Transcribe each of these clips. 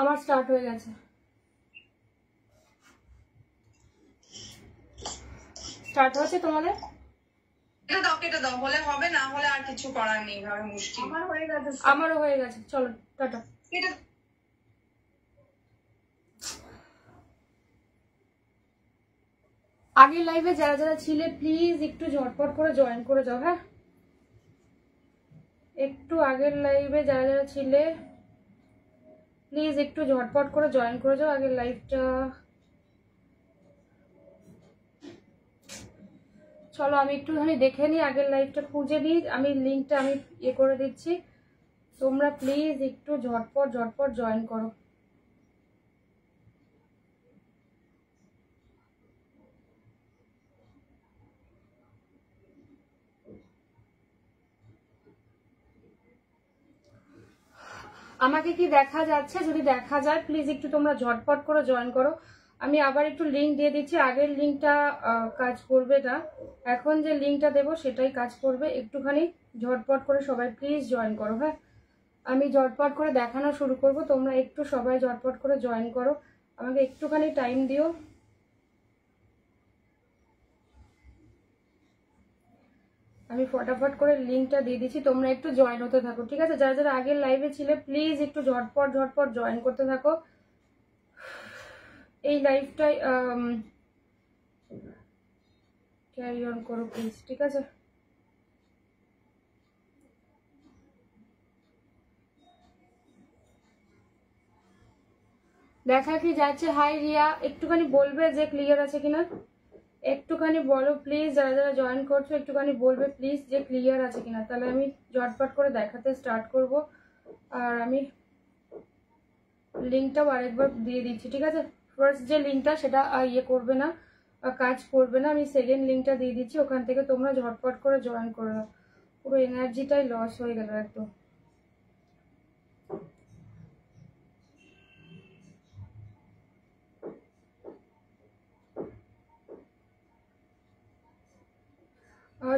আমার স্টার্ট হয়ে গেছে। স্টার্ট হচ্ছে তোমাদের? কেটে দাও হলে হবে, না হলে আর কিছু করার নেই, ভাবে মুশকিল। আমারও হয়ে গেছে, চলো টাটা। আগের লাইভে যারা যারা ছিলে প্লিজ একটু ঝটপট করে জয়েন করে যাও। হ্যাঁ, একটু আগের লাইভে যারা যারা ছিলে প্লিজ একটু ঝটপট করে জয়েন করে যাও আগের লাইভটা। চলো আমি একটুখানি দেখে নিই, আগের লাইভটা খুঁজে নিই, আমি লিঙ্কটা আমি ইয়ে করে দিচ্ছি, তোমরা প্লিজ একটু ঝটপট ঝটপট জয়েন করো। আমাকে কি দেখা যাচ্ছে? যদি দেখা যায় প্লিজ একটু তোমরা ঝটপট করে জয়েন করো। আমি আবার একটু লিঙ্ক দিয়ে দিচ্ছি, আগের লিঙ্কটা কাজ করবে না, এখন যে লিঙ্কটা দেবো সেটাই কাজ করবে। একটুখানি ঝটপট করে সবাই প্লিজ জয়েন করো। হ্যাঁ, আমি ঝটপট করে দেখানো শুরু করব, তোমরা একটু সবাই ঝটপট করে জয়েন করো, আমাকে একটুখানি টাইম দিও। আমি ফটাফট করে লিঙ্কটা দিয়ে দিচ্ছি, তোমরা একটু জয়েন হতে থাকো, ঠিক আছে? যারা যারা আগের লাইভে ছিলে প্লিজ একটু ঝটপট ঝটপট জয়েন করতে থাকো। এই লাইভটাই ক্যারি অন করো প্লিজ, ঠিক আছে? দেখা কি যাচ্ছে? হাই রিয়া, একটুখানি বলবে যে ক্লিয়ার আছে কিনা, একটুখানি বলো প্লিজ। যারা যারা জয়েন করছো একটুখানি বলবে প্লিজ যে ক্লিয়ার আছে কিনা, তাহলে আমি ঝটপট করে দেখাতে স্টার্ট করব। আর আমি লিঙ্কটাও আরেকবার দিয়ে দিচ্ছি, ঠিক আছে? ফার্স্ট যে লিঙ্কটা সেটা ইয়ে করবে না, কাজ করবে না, আমি সেকেন্ড লিঙ্কটা দিয়ে দিচ্ছি, ওখান থেকে তোমরা ঝটপট করে জয়েন করে নাও। পুরো এনার্জিটাই লস হয়ে গেল একদম।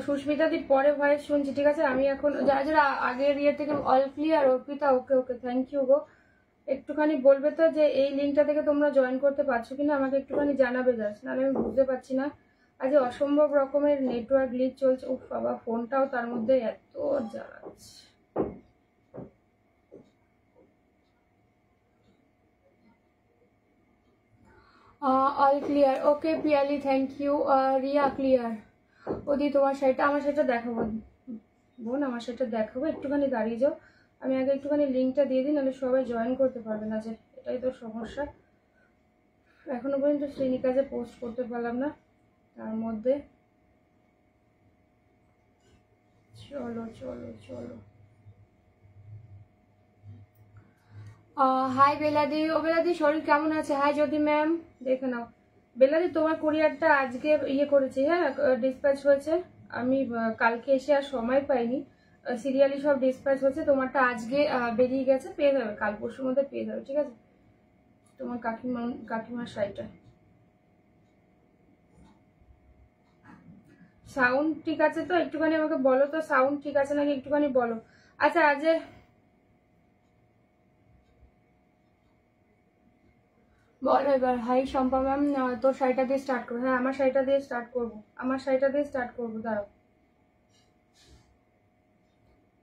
সুস্মিতা দি পরে ভয়েস শুনছি, ঠিক আছে? আমি এখন যারা যারা আগের ইয়ে থেকে all clear, Arpita okay okay, thank you গো। একটুখানি বলবে তো যে এই লিঙ্কটা থেকে তোমরা জয়েন করতে পারছো কিনা, আমাকে একটুখানি জানাবে জাস্ট, নাহলে আমি বুঝতে পারছি না। আজ অসম্ভব রকমের নেটওয়ার্ক গ্লিচ চলছে, উফ বাবা, ফোনটাও তার মধ্যে এত জ্বালাচ্ছে। All clear, okay Piyali, thank you. Riya clear. ওদি তোমার সাইডটা, আমার সাইডটা দেখাবো বোন, আমার সাইডটা দেখাবো, একটুখানি দাঁড়িয়ে যাও, আমি আগে একটুখানি লিঙ্কটা দিয়ে দিই, নাহলে সবাই জয়েন করতে পারবে না, যে এটাই তো সমস্যা। এখনো পর্যন্ত শ্রেণিকাজে পোস্ট করতে পারলাম না, তার মধ্যে চলো চলো চলো। হাই বেলাদি, ও বেলাদি শরীর কেমন আছে? হাই জ্যোতি ম্যাম, দেখে নাও। বেলাদি তোমার কুরিয়ারটা আজকে ইয়ে করেছি, হ্যাঁ ডিসপ্যাচ হয়েছে, আমি কালকে এসে আর সময় পাইনি, সিরিয়ালি সব ডিসপ্যাচ হচ্ছে, তোমারটা আজকে বেরিয়ে গেছে, পেয়ে যাবে কাল পরশুর মধ্যে পেয়ে যাবে, ঠিক আছে? তোমার কাকিমার শাড়িটা। সাউন্ড ঠিক আছে তো? একটুখানি আমাকে বলো তো সাউন্ড ঠিক আছে নাকি, একটুখানি বলো। আচ্ছা আজ বলো এবার। হাই শম্পা ম্যাম, তোর শাড়িটা দিয়ে স্টার্ট করবো? হ্যাঁ আমার শাড়িটা দিয়ে স্টার্ট করবো, আমার শাড়িটা দিয়ে স্টার্ট করবো, দাঁড়াও।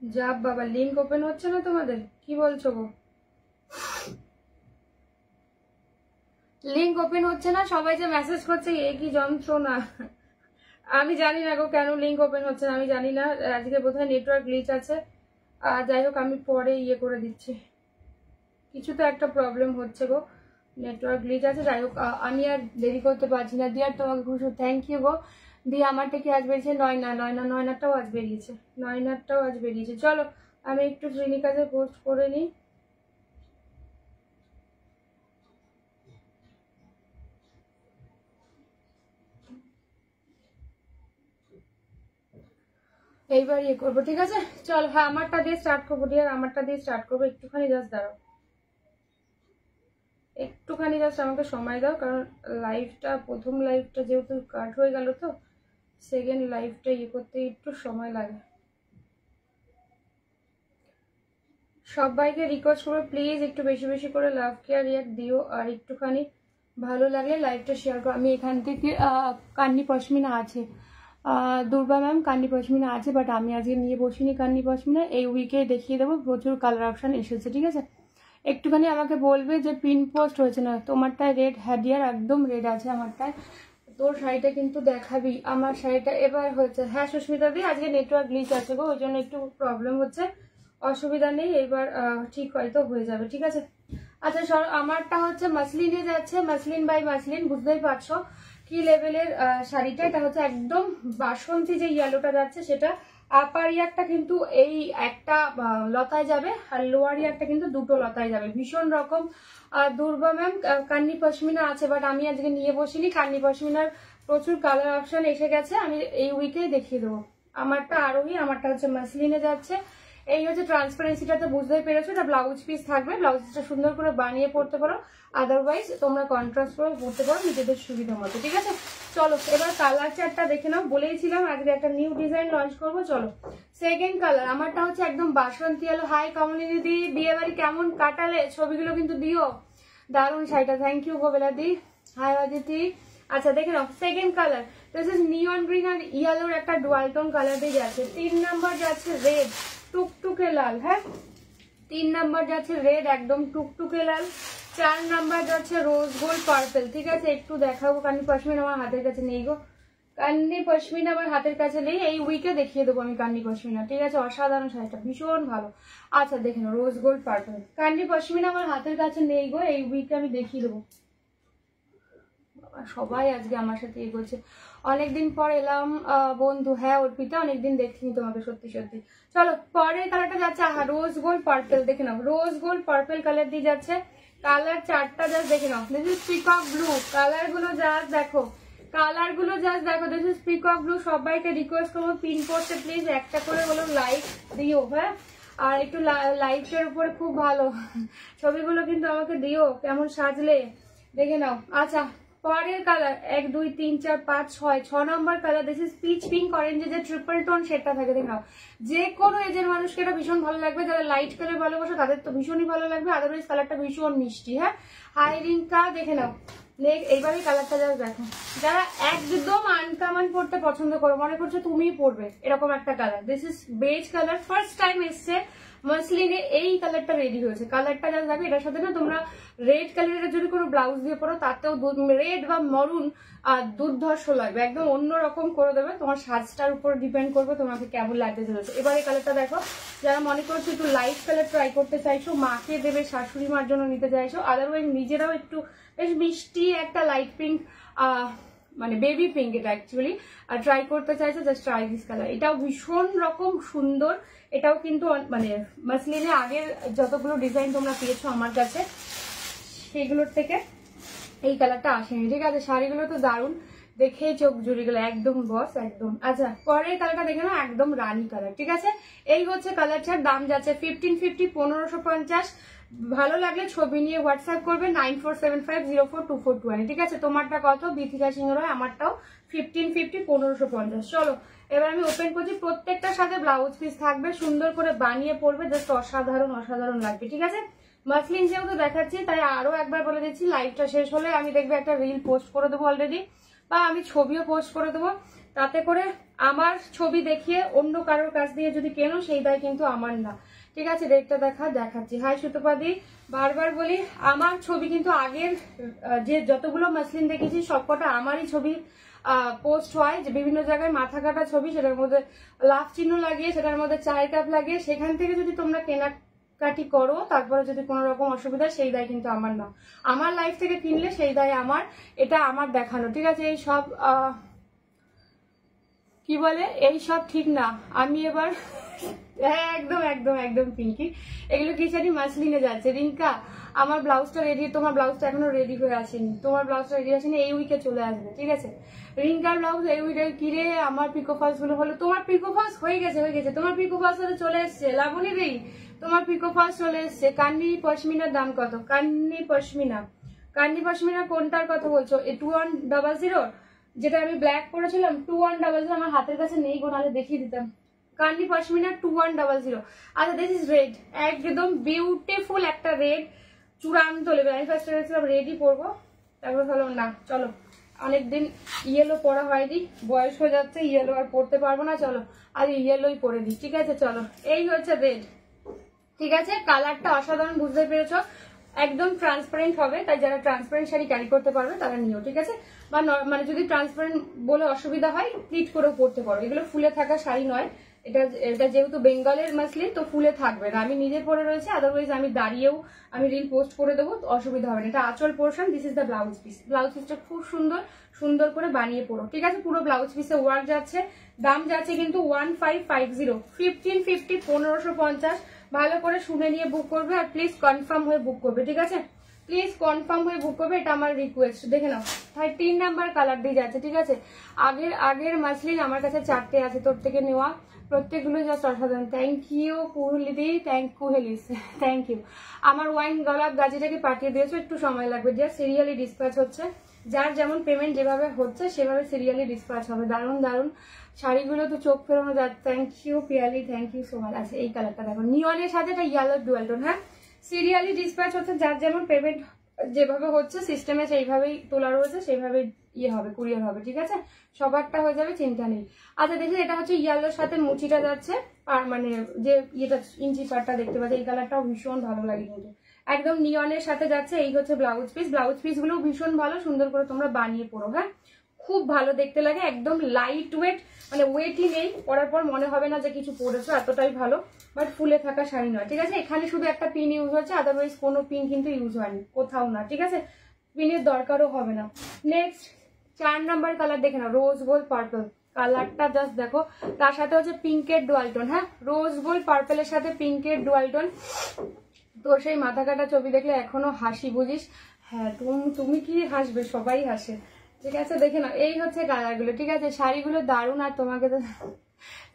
যা বাবা, লিঙ্ক ওপেন হচ্ছে না তোমাদের, কি বলছো গো? লিঙ্ক ওপেন হচ্ছে না, সবাই যে মেসেজ করছে, এ কি যন্ত্রণা। আমি জানি না গো কেন লিঙ্ক ওপেন হচ্ছে না, আমি জানি না, আজকে বোধহয় নেটওয়ার্ক গ্লিচ আছে। যাই হোক আমি পরে ইয়ে করে দিচ্ছি, কিছু তো একটা প্রবলেম হচ্ছে গো, নেটওয়ার্ক গ্লিচ আছে। যাই হোক আমি আর দেরি করতে পারছি না। দিয়ার তোমাকে খুশি, থ্যাংক ইউ গো। দিয়ে আমারটা কি আজ বেরিয়েছে? নয়নাটাও আজ বেরিয়েছে, নয়নাটাও আজ বেরিয়েছে। চলো আমি একটু শ্রেণিকাজে পোস্ট করে নিই। এইবার ইয়ে করবো, ঠিক আছে? চল, হ্যাঁ আমারটা দিয়ে স্টার্ট করবো ডিয়ার, আমারটা দিয়ে স্টার্ট করবো, একটুখানি জাস্ট দাঁড়াও, একটুখানি জাস্ট আমাকে সময় দাও, কারণ লাইভটা, প্রথম লাইভটা যেহেতু কাট হয়ে গেল, তো সেকেন্ড লাইভটা ইয়ে করতে একটু সময় লাগে। সবাইকে রিকোয়েস্ট করবো প্লিজ একটু বেশি বেশি করে লাভ কেয়ার রিয়াক্ট দিও, আর একটুখানি ভালো লাগলে লাইভটা শেয়ার করো। আমি এখান থেকে কান্নি পশমিনা আছে, দুর্বা ম্যাম কান্নি পশমিনা আছে, বাট আমি আজকে নিয়ে বসিনি কান্নি পশমিনা, এই উইকে দেখিয়ে দেবো, প্রচুর কালার অপশান এসেছে, ঠিক আছে। একটুখানি আমাকে বলবে যে পিন পোস্ট হয়েছে না, তোমারটায় রেড হ্যাডিয়ার একদম রেড আছে আমারটায়, তোর শাড়িটা কিন্তু দেখাবি, আমার শাড়িটা এবার হয়েছে। হ্যাঁ সুস্মিতা দি, আজকে নেটওয়ার্ক গ্লিচ আছে গো, ওই জন্য একটু প্রবলেম হচ্ছে, অসুবিধা নেই, এবার ঠিক হয়তো হয়ে যাবে, ঠিক আছে। আচ্ছা আমারটা হচ্ছে মাসলিনে যাচ্ছে, মাসলিন বাই মাসলিন, বুঝতেই পারছো কি লেভেলের শাড়িটা। এটা হচ্ছে একদম বাসন্তী যে ইয়েলোটা যাচ্ছে সেটা, আপার ইয়ারটা কিন্তু এই একটা লতায় যাবে, আর লোয়ার ইয়ারটা কিন্তু দুটো লতায় যাবে, ভীষণ রকম। দুর্বা ম্যাম কান্নি পশমিনা আছে, বাট আমি আজকে নিয়ে বসিনি, কান্নি পশমিনার প্রচুর কালার অপশন এসে গেছে, আমি এই উইকেই দেখিয়ে দেবো। আমারটা আরোহী, আমারটা হচ্ছে মাসলিনে যাচ্ছে। এই হচ্ছে ট্রান্সপারেন্সিটা, তো বুঝতেই পেরেছো, এটা ব্লাউজ পিস থাকবে, ব্লাউজ পিসটা সুন্দর করে বানিয়ে পড়তে পারো, আদারওয়াইজ তোমরা কন্ট্রাস্ট করে পড়তে পারো নিজেদের সুবিধা মতো, ঠিক আছে। চলো এবার কালার চার্টটা দেখে নাও, বলেইছিলাম আজকে একটা নিউ ডিজাইন লঞ্চ করবো। চলো সেকেন্ড কালার, আমারটা হচ্ছে একদম বাসন্তী আলো। হাই কমলি দিদি, বিয়ে বাড়ি কেমন কাটালে, ছবিগুলো কিন্তু দিও, দারুণ শাড়িটা, থ্যাংক ইউ গোবেলা দি। হাই অদিতি। আচ্ছা দেখে নাও second colour, this is neon green আর ইয়েলোর একটা ডুয়াল টোন কালার দিয়ে যাচ্ছে। 3 নাম্বার যাচ্ছে রেড টুকটুকে লাল, হ্যাঁ 3 নাম্বার যাচ্ছে রেড একদম টুকটুকে লাল, 4 নাম্বার যাচ্ছে রোজ গোল্ড পার্পল, ঠিক আছে। একটু দেখাবো, কান্নি পশমিনা আমার হাতের কাছে নেই গো, কান্নি পশমিনা আমার হাতের কাছে নেই, এই উইকে দেখিয়ে দেবো আমি কান্নি পশমিনা, ঠিক আছে। অসাধারণ শাড়িটা, ভীষণ ভালো। আচ্ছা দেখে নাও rose gold purple, Kanni pashmina আমার হাতের কাছে নেই গো, এই উইকে আমি দেখিয়ে দেবো। সবাই আজকে আমার সাথে এগোচ্ছে, অনেকদিন পর এলাম বন্ধু। হ্যাঁ অর্পিতা, অনেকদিন দেখিনি তোমাকে, সত্যি সত্যি। চলো পরের কালারটা যাচ্ছে রোজ গোল্ড পার্পল, দেখে নাও রোজ গোল্ড পার্পল কালার দিয়ে যাচ্ছে। কালার চারটা জাস্ট দেখে নাও, this is peacock blue, colour গুলো জাস্ট দেখো, কালার গুলো জাস্ট দেখো, দিস ইজ পিকক ব্লু। সবাইকে রিকোয়েস্ট করবো পিন করতে প্লিজ, একটা করে হলো লাইক দিও, হ্যাঁ আর একটু লাইকের উপরে খুব ভালো ছবিগুলো কিন্তু আমাকে দিও, কেমন সাজলে দেখে নাও। আচ্ছা পরের colour 1 2 3 4 5 6 6 number colour, this is pitch pink orange, যে ট্রিপল টোন সেটা থাকে, দেখে নাও। যে কোনো এজের মানুষকে এটা ভীষণ ভালো লাগবে, যারা লাইট কালার ভালোবাসো তাদের তো ভীষণই ভালো লাগবে, আদারওয়াইজ কালারটা ভীষণ মিষ্টি। হ্যাঁ হাই রিঙ্কা, দেখে নাও এইবারই কালারটা জাস্ট দেখো, যারা একদম আনকমন পড়তে পছন্দ করো, মনে করছো তুমিই পড়বে এরকম একটা colour, this is beige colour, first time এসছে মাসলিনে এই কালারটা রেডি হয়েছে, কালারটা যা যাবে এটার সাথে না তোমরা রেড কালারের যদি কোনো ব্লাউজ দিয়ে পরো তাতেও রেড বা মরুন দুর্ধর্ষ লাগবে, একদম অন্যরকম করে দেবে, তোমার সাজটার উপর ডিপেন্ড করবে তোমাকে কেমন লাগতে চলেছে। এবার এই কালারটা দেখো, যারা মনে করছো একটু লাইট কালার ট্রাই করতে চাইছো, মাকে দেবে শাশুড়ি মার জন্য নিতে চাইছো, আদারওয়াইজ নিজেরাও একটু বেশ মিষ্টি একটা লাইট পিঙ্ক মানে বেবি পিঙ্ক এটা অ্যাকচুয়ালি ট্রাই করতে চাইছো, জাস্ট ট্রাই দিস কালার, এটাও ভীষণ রকম সুন্দর। এটাও কিন্তু মানে মাসলিনে আগের যতগুলো ডিজাইন তোমরা পেয়েছো আমার কাছে সেগুলোর থেকে এই কালারটা আসেনি, ঠিক আছে। শাড়িগুলো তো দারুণ, দেখে চোখ জুড়ে গেল একদম বস একদম। আচ্ছা পরের কালারটা দেখে না, একদম রানী কালার, ঠিক আছে। এই হচ্ছে কালারটার দাম যাচ্ছে 1550, 1550। ভালো লাগলে ছবি নিয়ে হোয়াটসঅ্যাপ করবে 9475042420, ঠিক আছে। তোমারটা কত বিথিকা সিংহ রয়, আমারটাও 1550, 1550। চলো এবার আমি ওপেন করছি, প্রত্যেকটার সাথে ব্লাউজ পিস থাকবে, সুন্দর করে বানিয়ে পড়বে, জাস্ট অসাধারণ অসাধারণ লাগবে, ঠিক আছে। মাসলিন যেহেতু দেখাচ্ছি তাই আরো একবার বলে দিচ্ছি, লাইভটা শেষ হলে আমি দেখবে একটা রিল পোস্ট করে দেবো অলরেডি, বা আমি ছবিও পোস্ট করে দেবো, তাতে করে আমার ছবি দেখিয়ে অন্য কারোর কাছ দিয়ে যদি কেনো সেই দায় কিন্তু আমার না, ঠিক আছে। রেটটা দেখাচ্ছি। হাই সুতপাদি, বারবার বলি আমার ছবি কিন্তু আগের যে যতগুলো মাসলিন দেখেছি সবকটা আমারই ছবি পোস্ট হয়, যে বিভিন্ন জায়গায় মাথা কাটা ছবি, সেটার মধ্যে লাভ চিহ্ন লাগিয়ে, সেটার মধ্যে চায়ের কাপ লাগিয়ে, সেখান থেকে যদি তোমরা কেনাকাটি করো তারপরে যদি কোনো রকম অসুবিধা, সেই দায় কিন্তু আমার না, আমার লাইফ থেকে কিনলে সেই দায় আমার, এটা আমার দেখানো, ঠিক আছে। এই সব কি বলে এই সব ঠিক না, আমি এবার একদম একদম একদম পিঙ্কি, এগুলো কি জানি মাসলিনে যাচ্ছে। রিঙ্কা আমার ব্লাউজটা রেডি, তোমার ব্লাউজটা এখনো রেডি হয়ে আসেনি, তোমার ব্লাউজটা রেডি আসেনি, এই উইকে চলে আসবে, ঠিক আছে। রিঙ্কার ব্লাউজ এই উইকে, কিরে আমার পিকো ফলস গুলো হলো, তোমার পিকো ফলস হয়ে গেছে, তোমার পিকো ফলস চলে এসছে, লাবণী রেই তোমার পিকো ফলস চলে এসছে। কান্নি পশমিনার দাম কত? কান্নি পশমিনা কোনটার কথা বলছো? 2100, যেটা আমি ব্ল্যাক পরেছিলাম 2100, আমার হাতের কাছে নেই গো, নাহলে দেখিয়ে দিতাম। কান্নি পশমিনা 2100। আচ্ছা দিস ইজ রেড, একদম বিউটিফুল একটা রেড, চূড়ান্ত লেভেল। আমি ফার্স্ট ভেবেছিলাম রেডই পরবো, তারপর ভাবলাম না চলো অনেকদিন ইয়েলো পরা হয়নি, বয়স হয়ে যাচ্ছে, ইয়েলো আর পরতে পারবো না, চলো আর ইয়েলোই পরে দিই। ঠিক আছে চলো, এই হচ্ছে রেড। ঠিক আছে, কালারটা অসাধারণ, বুঝতে পেরেছো? একদম ট্রান্সপারেন্ট হবে, তাই যারা ট্রান্সপারেন্ট শাড়ি ক্যারি করতে পারবে তারা নিও। ঠিক আছে, বা মানে যদি ট্রান্সপারেন্ট বলে অসুবিধা হয় প্লিট করেও পরতে পারো। এগুলো ফুলে থাকা শাড়ি নয়, এটা যেহেতু বেঙ্গলের মাসলিন তো ফুলে থাকবে না। আমি নিজে পরে রয়েছে, আদারওয়াইজ আমি দাঁড়িয়েও আমি রিল পোস্ট করে দেবো, অসুবিধা হবে না। এটা আঁচল portion, this is the blouse piece. Blouse পিসটা খুব সুন্দর সুন্দর করে বানিয়ে পড়ো। ঠিক আছে, পুরো ব্লাউজ পিসে ওয়ার্ক যাচ্ছে, দাম যাচ্ছে কিন্তু 1550, 1550, 1550। ভালো করে শুনে নিয়ে বুক করবে, আর প্লিজ কনফার্ম হয়ে বুক করবে। ঠিক আছে, প্লিজ কনফার্ম হয়ে বুক করবে, এটা আমার রিকোয়েস্ট। দেখে নাও 13 নাম্বার কালার দিয়ে যাচ্ছে। ঠিক আছে, আগের মাসলিন আমার কাছে 4টে আছে তোর থেকে নেওয়া, প্রত্যেকগুলো জাস্ট অসাধারণ। থ্যাংক ইউ কুহলিদি, থ্যাংক কুহেলিস, থ্যাংক ইউ। আমার ওয়াইন গোলাপ গাজিটাকে পাঠিয়ে দিয়েছো, একটু সময় লাগবে, যা সিরিয়ালি ডিসপ্যাচ হচ্ছে, যার যেমন পেমেন্ট যেভাবে হচ্ছে সেভাবে সিরিয়ালি ডিসপ্যাচ হবে। দারুণ দারুণ শাড়িগুলো তো চোখ ফেরানো যাচ্ছে। Thank you Piyali, thank you so much. আচ্ছা এই কালারটা দেখো, নিয়নের সাথে এটা ইয়েলো ডুয়াল টোন। হ্যাঁ, সিরিয়ালি ডিসপ্যাচ হচ্ছে, যার যেমন পেমেন্ট যেভাবে হচ্ছে সিস্টেমে সেইভাবেই তোলা রয়েছে, সেইভাবেই ইয়ে হবে, কুরিয়ার হবে। ঠিক আছে, সবারটা হয়ে যাবে, চিন্তা নেই। আচ্ছা দেখি, এটা হচ্ছে ইয়েলোর সাথে মুচিটা যাচ্ছে, আর মানে যে ইয়েটা ইঞ্চি পাটটা দেখতে পাচ্ছি, এই কালারটাও ভীষণ ভালো লাগে কিন্তু, একদম নিয়নের সাথে যাচ্ছে। এই হচ্ছে ব্লাউজ পিস, ব্লাউজ পিস গুলো ভীষণ ভালো, সুন্দর করে তোমরা বানিয়ে পড়ো। হ্যাঁ, খুব ভালো দেখতে লাগে, একদম লাইট ওয়েট, মানে ওয়েটই নেই, পরার পর মনে হবে না যে কিছু পরেছো, এতটাই ভালো। বাট ফুলে থাকা শাড়ি নয়। ঠিক আছে, এখানে শুধু একটা পিন ইউজ হচ্ছে, আদারওয়াইজ কোনো পিন কিন্তু ইউজ হয়নি কোথাও না। ঠিক আছে, পিনের দরকারও হবে না। নেক্সট 4 নাম্বার কালার দেখে নাও, রোজ গোল্ড পার্পল। কালারটা জাস্ট দেখো, তার সাথে হচ্ছে পিঙ্কের ডুয়াল টোন। হ্যাঁ, রোজ গোল্ড পার্পলের সাথে পিঙ্কের ডুয়াল টোন। তোর সেই মাথা কাটা ছবি দেখলে এখনো হাসি বুঝিস? হ্যাঁ, তুমি কি হাসবে, সবাই হাসে। ঠিক আছে, দেখে নাও, এই হচ্ছে কালারগুলো। ঠিক আছে, শাড়িগুলো দারুণ, আর তোমাকে তো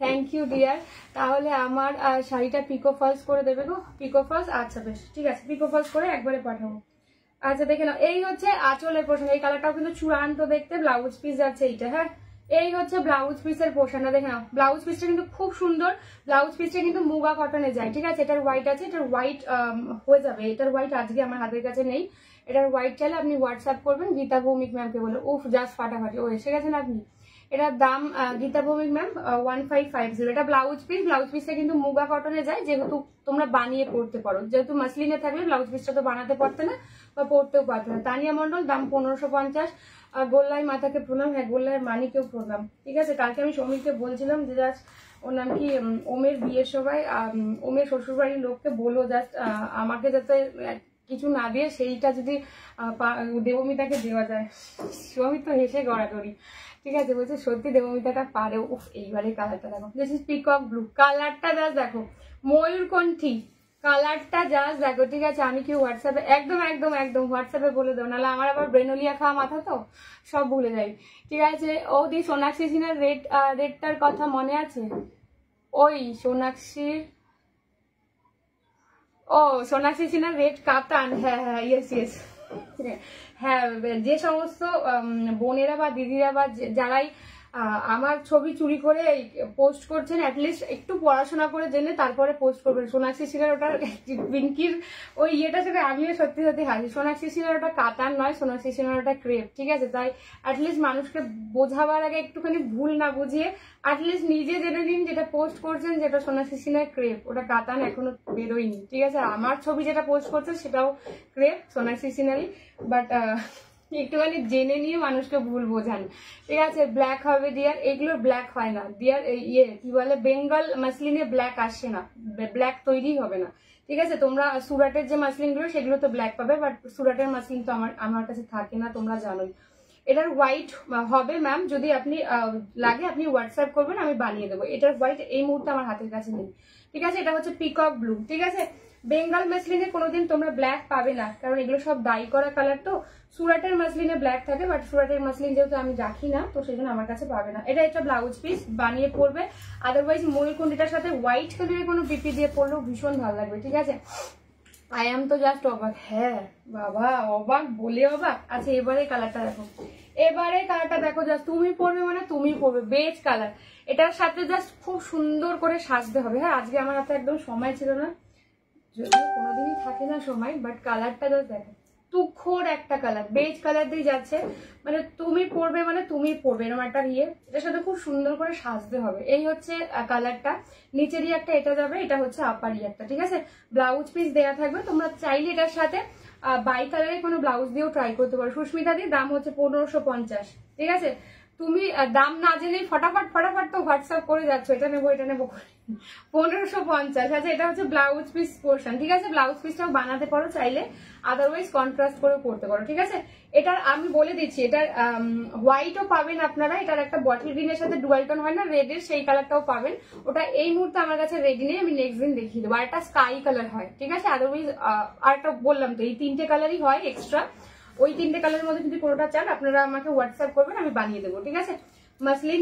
থ্যাংক ইউ ডিয়ার। তাহলে আমার শাড়িটা পিকো ফলস করে দেবে গো, পিকো ফলস। আচ্ছা বেশ, ঠিক আছে, পিকো ফলস করে একবারে পাঠাবো। আচ্ছা দেখে নাও, এই হচ্ছে আঁচলের পোর্শন, এই কালারটাও কিন্তু চূড়ান্ত দেখতে। ব্লাউজ পিস যাচ্ছে এইটা। হ্যাঁ, এই হচ্ছে ব্লাউজ পিসের পোর্শনটা, দেখে নাও, ব্লাউজ পিসটা কিন্তু খুব সুন্দর। ব্লাউজ পিসটা কিন্তু মুগা কটনে যায়। ঠিক আছে, এটার হোয়াইট আছে, এটার হোয়াইট হয়ে যাবে। এটার হোয়াইট আজকে আমার হাতের কাছে নেই, এটার হোয়াইট চাইলে আপনি হোয়াটসঅ্যাপ করবেন গীতা ভৌমিক ম্যামকে বলে। উফ জাস্ট ফাটাফাটি, ও এসে গেছেন আপনি। এটার দাম গীতা ভৌমিক ম্যাম 1550। এটা ব্লাউজ পিস, ব্লাউজ পিসটা কিন্তু মুগা কটনে যায়, যেহেতু তোমরা বানিয়ে পড়তে পারো। যেহেতু মাসলিনে থাকলে ব্লাউজ পিসটা তো বানাতে পারতে না বা পড়তেও পারতে না। তানিয়া মন্ডল, দাম 1550। গোল্লাই মাথাকে প্রণাম। হ্যাঁ, গোল্লাইয়ের মানিকেও প্রণাম। ঠিক আছে, কালকে আমি সৌমিককে বলছিলাম যে জাস্ট ওর নাম কি, ওমের বিয়ের সবাই ওমের শ্বশুরবাড়ির লোককে বলো জাস্ট আমাকে যাতে কিছু না দিয়ে সেইটা যদি দেবমিতাকে দেওয়া যায়। সৌমিক তো হেসে গড়াগড়ি। ঠিক আছে, বলছে সত্যি দেবমিতাটা পারে। উফ, এইবারে কালারটা দেখো, দিস ইজ পিকক ব্লু। কালারটা জাস্ট দেখো, ময়ূরকণ্ঠী কালারটা জাস্ট দেখো। ঠিক আছে, আমি কি হোয়াটসঅ্যাপে একদম একদম একদম হোয়াটসঅ্যাপে বলে দেবো, নাহলে আমার আবার ব্রেনোলিয়া খাওয়া মাথা তো সব ভুলে যাই। ঠিক আছে, ও দি সোনাক্ষী সিনহার রেডটার কথা মনে আছে? ওই সোনাক্ষীর, ও সোনাক্ষী সিনহার রেড কাতান। হ্যাঁ হ্যাঁ, ইয়েস ইয়েস। হ্যাঁ, যে সমস্ত বোনেরা বা দিদিরা বা যারাই আমার ছবি চুরি করে পোস্ট করছেন, অ্যাটলিস্ট একটু পড়াশোনা করে জেনে তারপরে পোস্ট করবেন। সোনাক্ষী সিনহার ওটা পিঙ্কির ওই ইয়েটা সেটা আমিও সত্যি সত্যি হাসি। সোনাক্ষী সিনহার ওটা কাতান নয়, সোনাক্ষী সিনহার ওটা ক্রেপ। ঠিক আছে, তাই অ্যাটলিস্ট মানুষকে বোঝাবার আগে একটুখানি ভুল না বুঝিয়ে অ্যাটলিস্ট নিজে জেনে নিন যেটা পোস্ট করছেন, যেটা সোনাক্ষী সিনহার ক্রেপ, ওটা কাতান এখনো বেরোয়নি। ঠিক আছে, আমার ছবি যেটা পোস্ট করছেন সেটাও ক্রেপ, সোনাক্ষী সিনহারই। বাট একটুখানি জেনে নিয়ে মানুষকে ভুল বোঝান। ঠিক আছে, ব্ল্যাক হবে ডিয়ার, এগুলোর ব্ল্যাক হয় না ডিয়ার। ইয়ে কি বলে, বেঙ্গল মাসলিনে ব্ল্যাক আসে না, ব্ল্যাক তৈরি হবে না। ঠিক আছে, তোমরা সুরাটের যে মাসলিনগুলো সেগুলো তো ব্ল্যাক পাবে, বাট সুরাটের মাসলিন তো আমার কাছে থাকে না, তোমরা জানোই। এটার হোয়াইট হবে ম্যাম, যদি আপনি লাগে আপনি হোয়াটসঅ্যাপ করবেন, আমি বানিয়ে দেবো। এটার হোয়াইট এই মুহূর্তে আমার হাতের কাছে নেই। ঠিক আছে, এটা হচ্ছে পিকক ব্লু। ঠিক আছে, বেঙ্গল মাসলিনে কোনোদিন তোমরা ব্ল্যাক পাবে না, কারণ এগুলো সব ডাই করা কালার। তো সুরাটের মাসলিনে ব্ল্যাক থাকে, বাট সুরাটের মাসলিন যেহেতু আমি রাখি না, তো সেই জন্য আমার কাছে পাবে না। এটা একটা ব্লাউজ পিস বানিয়ে পড়বে, আদারওয়াইজ ময়ূরকণ্ঠীটার সাথে হোয়াইট কালারের কোনো বিপি দিয়ে পরলেও ভীষণ ভালো লাগবে। ঠিক আছে, আই এম তো জাস্ট অবাক। হ্যাঁ বাবা, অবাক বলে অবাক। আচ্ছা, এবারে কালারটা দেখো, এবারে কালারটা দেখো, জাস্ট তুমি পরবে মানে তুমি পরবে, বেজ কালার। এটার সাথে জাস্ট খুব সুন্দর করে সাজতে হবে। হ্যাঁ, আজকে আমার হাতে একদম সময় ছিল না, যদিও কোনোদিনই থাকে না সময়, বাট কালারটা জাস্ট দেখো, তুখোর একটা কালার, বেজ কালার দিয়ে যাচ্ছে, মানে তুমি পরবে মানে তুমি পরবে এরকম একটা ইয়ে। এটার সাথে খুব সুন্দর করে সাজতে হবে। এই হচ্ছে কালারটা, নিচেরই একটা এটা যাবে, এটা হচ্ছে আপার ইয়ারটা, ঠিক আছে। ব্লাউজ পিস দেওয়া থাকবে, তোমরা চাইলে এটার সাথে বাই কালারে কোনো ব্লাউজ দিয়েও ট্রাই করতে পারো। সুস্মিতা দি, দাম হচ্ছে 1550, ঠিক আছে। তুমি দাম না জেনেই ফটাফট তো হোয়াটসঅ্যাপ করে যাচ্ছ, এটা নেবো 1550। আচ্ছা, এটা হচ্ছে ব্লাউজ পিস পোর্শন, ঠিক আছে। ব্লাউজ পিসটাও বানাতে পারো চাইলে, আদারওয়াইজ কন্ট্রাস্ট করে পড়তে পারো, ঠিক আছে। এটার আমি বলে দিচ্ছি, এটার হোয়াইটও পাবেন আপনারা, এটার একটা বটল গ্রিনের সাথে ডুয়াল টোন হয় না রেডের, সেই কালারটাও পাবেন। ওটা এই মুহূর্তে আমার কাছে রেডি নেই, আমি নেক্সট দিন দেখিয়ে দেবো। আর একটা স্কাই কালার হয়, ঠিক আছে। আদারওয়াইজ আর একটা বললাম তো, এই 3টে কালারই হয় এক্সট্রা। ওই 3টে কালারের মধ্যে যদি কোনোটা চান আপনারা আমাকে হোয়াটসঅ্যাপ করবেন, আমি বানিয়ে দেবো, ঠিক আছে। মাসলিন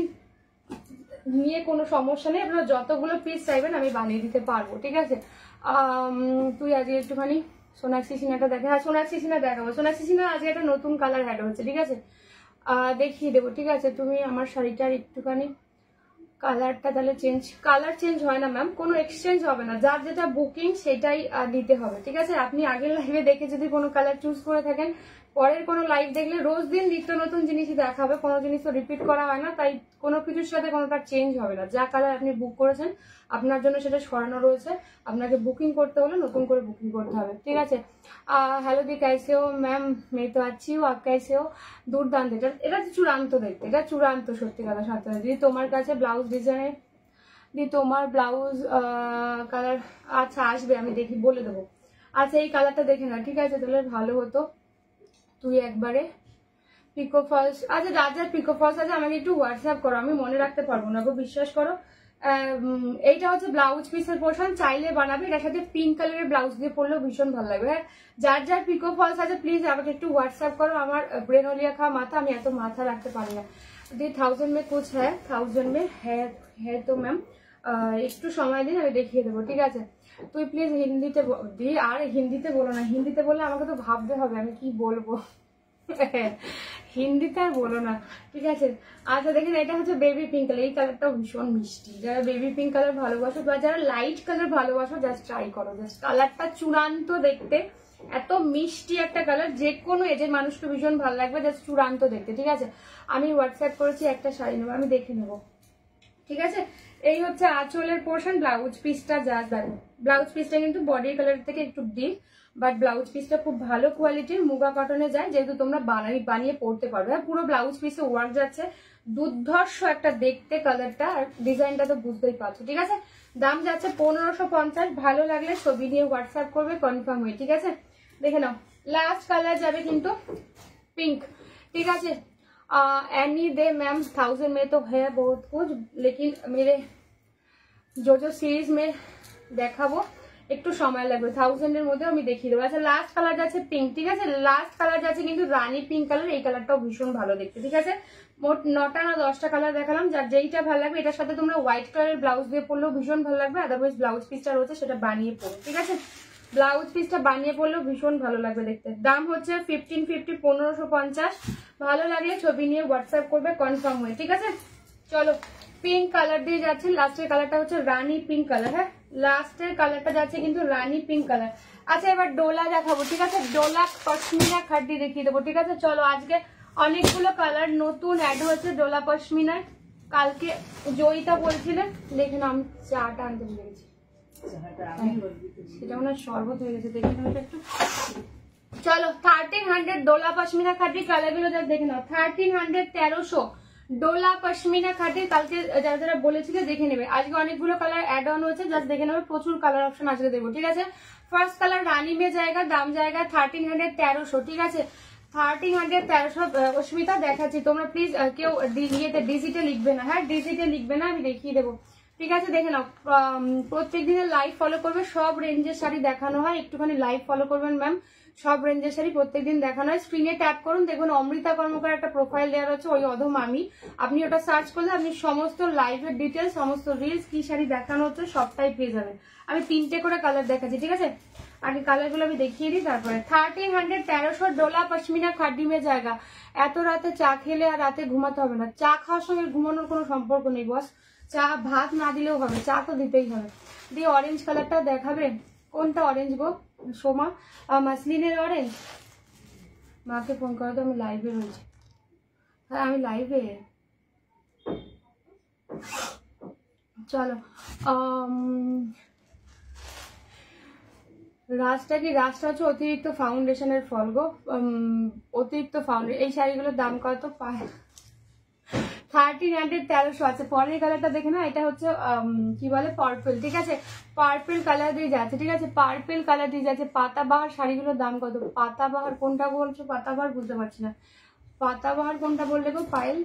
নিয়ে কোনো সমস্যা নেই, আপনারা যতগুলো পিস চাইবেন আমি বানিয়ে দিতে পারবো, ঠিক আছে। তুই আজকে একটুখানি সোনাক্ষী সিনহাটা দেখে, হ্যাঁ সোনাক্ষী সিনহা দেখাবো। সোনাক্ষী সিনহা আজকে একটা নতুন কালার অ্যাড হচ্ছে, ঠিক আছে, দেখিয়ে দেবো, ঠিক আছে। তুমি আমার শাড়িটার একটুখানি কালারটা তাহলে কালার চেঞ্জ হয় না ম্যাম, কোনো এক্সচেঞ্জ হবে না, যার যেটা বুকিং সেটাই দিতে হবে, ঠিক আছে। আপনি আগের লাইভে দেখে যদি কোনো কালার চুজ করে থাকেন, পরের কোনো লাইভ দেখলে রোজ দিন নিত্য নতুন জিনিসই দেখাবে, কোনো জিনিস তো রিপিট করা হয় না, তাই কোনো কিছুর সাথে কোনোটা চেঞ্জ হবে না। যা কালার আপনি বুক করেছেন আপনার জন্য সেটা সরানো রয়েছে, আপনাকে বুকিং করতে হলে নতুন করে বুকিং করতে হবে, ঠিক আছে। হ্যালো দি, कैसे हो मैम? मैं तो अच्छी हूँ, आप कैसे हो? দুর্দান্ত। এটা চূড়ান্ত দেখতে, এটা চূড়ান্ত, সত্যি কথা সাথে। যদি তোমার কাছে ব্লাউজ ডিজাইন দি, তোমার ব্লাউজ কালার আচ্ছা আসবে, আমি দেখি বলে দেবো। আচ্ছা, এই কালারটা দেখে না, ঠিক আছে, তাহলে ভালো হতো। তুই একবারে পিকো ফলস, আচ্ছা যার যার পিকো ফলস আছে আমাকে একটু হোয়াটসঅ্যাপ করো, আমি মনে রাখতে পারবো না গো, বিশ্বাস করো। এইটা হচ্ছে ব্লাউজ পিসের পোর্শন, চাইলে বানাবে। এটার সাথে পিঙ্ক কালারের ব্লাউজ দিয়ে পরলেও ভীষণ ভালো লাগবে। হ্যাঁ, যার যার পিকো ফলস আছে প্লিজ আমাকে একটু হোয়াটসঅ্যাপ করো, আমার ব্রেনলিয়া খাওয়া মাথা, আমি এত মাথা রাখতে পারি না। দি 1000 में कुछ है, 1000 में है তো ম্যাম একটু সময় দিন, আমি দেখিয়ে দেবো, ঠিক আছে। তুই প্লিজ হিন্দিতে দি, আর হিন্দিতে বলো না, হিন্দিতে বললে আমাকে তো ভাবতে হবে আমি কি বলবো। হিন্দিতে আর বলো না, ঠিক আছে। আচ্ছা দেখেন, এটা হচ্ছে বেবি পিঙ্ক কালার, এই কালারটাও ভীষণ মিষ্টি। যারা বেবি পিঙ্ক কালার ভালোবাসো বা যারা লাইট কালার ভালোবাসো, জাস্ট ট্রাই করো। জাস্ট কালারটা চূড়ান্ত দেখতে, এত মিষ্টি একটা কালার, যে কোনো এজের মানুষকে ভীষণ ভালো লাগবে, জাস্ট চূড়ান্ত দেখতে, ঠিক আছে। আমি হোয়াটসঅ্যাপ করেছি, একটা শাড়ি নেবো, আমি দেখে নেবো, ঠিক আছে। এই হচ্ছে আঁচলের পোর্শন, ব্লাউজ পিসটা জাস্ট দেখো, ব্লাউজ পিসটা কিন্তু বডির কালার থেকে একটু ডিপ, বাট ব্লাউজ পিসটা খুব ভালো কোয়ালিটির মুগা কটনে যায়, যেহেতু তোমরা বানিয়ে পড়তে পারবে। হ্যাঁ, পুরো ব্লাউজ পিসে ওয়ার্ক যাচ্ছে, দুর্ধর্ষ একটা দেখতে কালারটা, আর ডিজাইনটা তো বুঝতেই পারছো, ঠিক আছে। দাম যাচ্ছে 1550। ভালো লাগলে ছবি নিয়ে হোয়াটসঅ্যাপ করবে কনফার্ম হয়ে, ঠিক আছে। দেখে নাও, লাস্ট কালার যাবে কিন্তু পিঙ্ক, ঠিক আছে। एनी डे मैम 1000 में तो है बहुत कुछ, लेकिन मेरे जो सीरीज में দেখাবো একটু সময় লাগবে, 1000 এর মধ্যে আমি দেখিয়ে দেবো। আচ্ছা, লাস্ট কালার যাচ্ছে পিঙ্ক, ঠিক আছে। লাস্ট কালার যাচ্ছে কিন্তু রানী পিঙ্ক কালার, এই কালারটাও ভীষণ ভালো দেখতে, ঠিক আছে। মোট 9টা না 10টা কালার দেখালাম, যার যেইটা ভালো লাগবে। এটার সাথে তোমরা হোয়াইট কালারের ব্লাউজ দিয়ে পরলেও ভীষণ ভালো লাগবে, আদারওয়াইজ ব্লাউজ পিসটা রয়েছে সেটা বানিয়ে পড়ো, ঠিক আছে। ব্লাউজ পিসটা বানিয়ে পড়লেও ভীষণ ভালো লাগবে দেখতে। দাম হচ্ছে 1550, 1550। ভালো লাগলে ছবি নিয়ে হোয়াটসঅ্যাপ করবে কনফার্ম হয়ে, ঠিক আছে। চলো, পিঙ্ক কালার দিয়ে যাচ্ছে, লাস্টের কালারটা হচ্ছে রানী পিঙ্ক কালার। হ্যাঁ, লাস্টের কালারটা যাচ্ছে কিন্তু রানী পিঙ্ক কালার। আচ্ছা, এবার ডোলা দেখাবো, ঠিক আছে। ডোলা পশমিনা খাড্ডি দেখিয়ে দেবো, ঠিক আছে। চলো, আজকে অনেকগুলো কালার নতুন অ্যাড হয়েছে ডোলা পশমিনায়। কালকে জয়িতা বলছিলেন, দেখে না আমি চাটা আনতে ভুলে গেছি, সেটা মনে হয় শরবত হয়ে গেছে, দেখে নাও একটু। চলো, 1300 ডোলা পশমিনা খাটি কালারগুলো যা দেখে নাও। 1300, 1300 ডোলা পশমিনা খাটি। কালকে যারা যারা বলেছিল দেখে নেবে, আজকে অনেকগুলো কালার অ্যাড অন হয়েছে, জাস্ট দেখে নেবে। প্রচুর কালার অপশন আজকে দেবো, ঠিক আছে। ফার্স্ট কালার রানী মে জায়গা, দাম জায়গা 1300, 1300, ঠিক আছে। 1300, 1300 অস্মিতা দেখাচ্ছি, তোমরা প্লিজ কেউ ইয়েতে ডিজিটে লিখবে না, হ্যাঁ ডিজিটে লিখবে না, আমি দেখিয়ে দেবো, ঠিক আছে। দেখে নাও, প্রত্যেক দিনের লাইভ ফলো করবে, সব রেঞ্জের শাড়ি দেখানো হয়, একটুখানি লাইভ ফলো করবেন ম্যাম। সব রেঞ্জের শাড়ি প্রত্যেকদিন দেখানো হয়। স্ক্রিনে ট্যাপ করুন, দেখুন অমৃতা কর্মকার একটা প্রোফাইল দেওয়া রয়েছে, ওই অধম আমি। আপনি ওটা সার্চ করলে আপনি সমস্ত লাইভের ডিটেলস, সমস্ত রিলস, কি শাড়ি দেখানো হচ্ছে সবটাই পেয়ে যাবেন। আমি 3টে করে কালার দেখাচ্ছি, ঠিক আছে। আগে কালারগুলো আমি দেখিয়ে দিই তারপরে। 1300 ডোলা পশমিনা খাড্ডি মে জায়গা। এত রাতে চা খেলে আর রাতে ঘুমাতে হবে না। চা খাওয়ার সঙ্গে ঘুমানোর কোনো সম্পর্ক নেই বস, চা ভাত না দিলেও হবে, চা তো দিতেই হবে। দিয়ে অরেঞ্জ কালারটা দেখাবে, কোনটা অরেঞ্জ গো সোমা? মাসলিনের অরেঞ্জ। মাকে ফোন করো তো, আমি লাইভে রয়েছি। হ্যাঁ আমি লাইভে। চলো রাজটা কি, রাজটা হচ্ছে অতিরিক্ত ফাউন্ডেশনের ফল গো, অতিরিক্ত ফাউন্ডেশন। এই শাড়িগুলোর দাম কত? 1300 আছে। পরের কালারটা দেখে না, এটা হচ্ছে কি বলে পার্পল, ঠিক আছে, পার্পল কালার দিয়ে যাচ্ছে, ঠিক আছে, পার্পল কালার দিয়ে যাচ্ছে। পাতাবাহার শাড়িগুলোর দাম কত? পাতাবাহার কোনটা বলছো? পাতাবাহার বুঝতে পারছি না, পাতাবাহার কোনটা বললে গো পায়েল?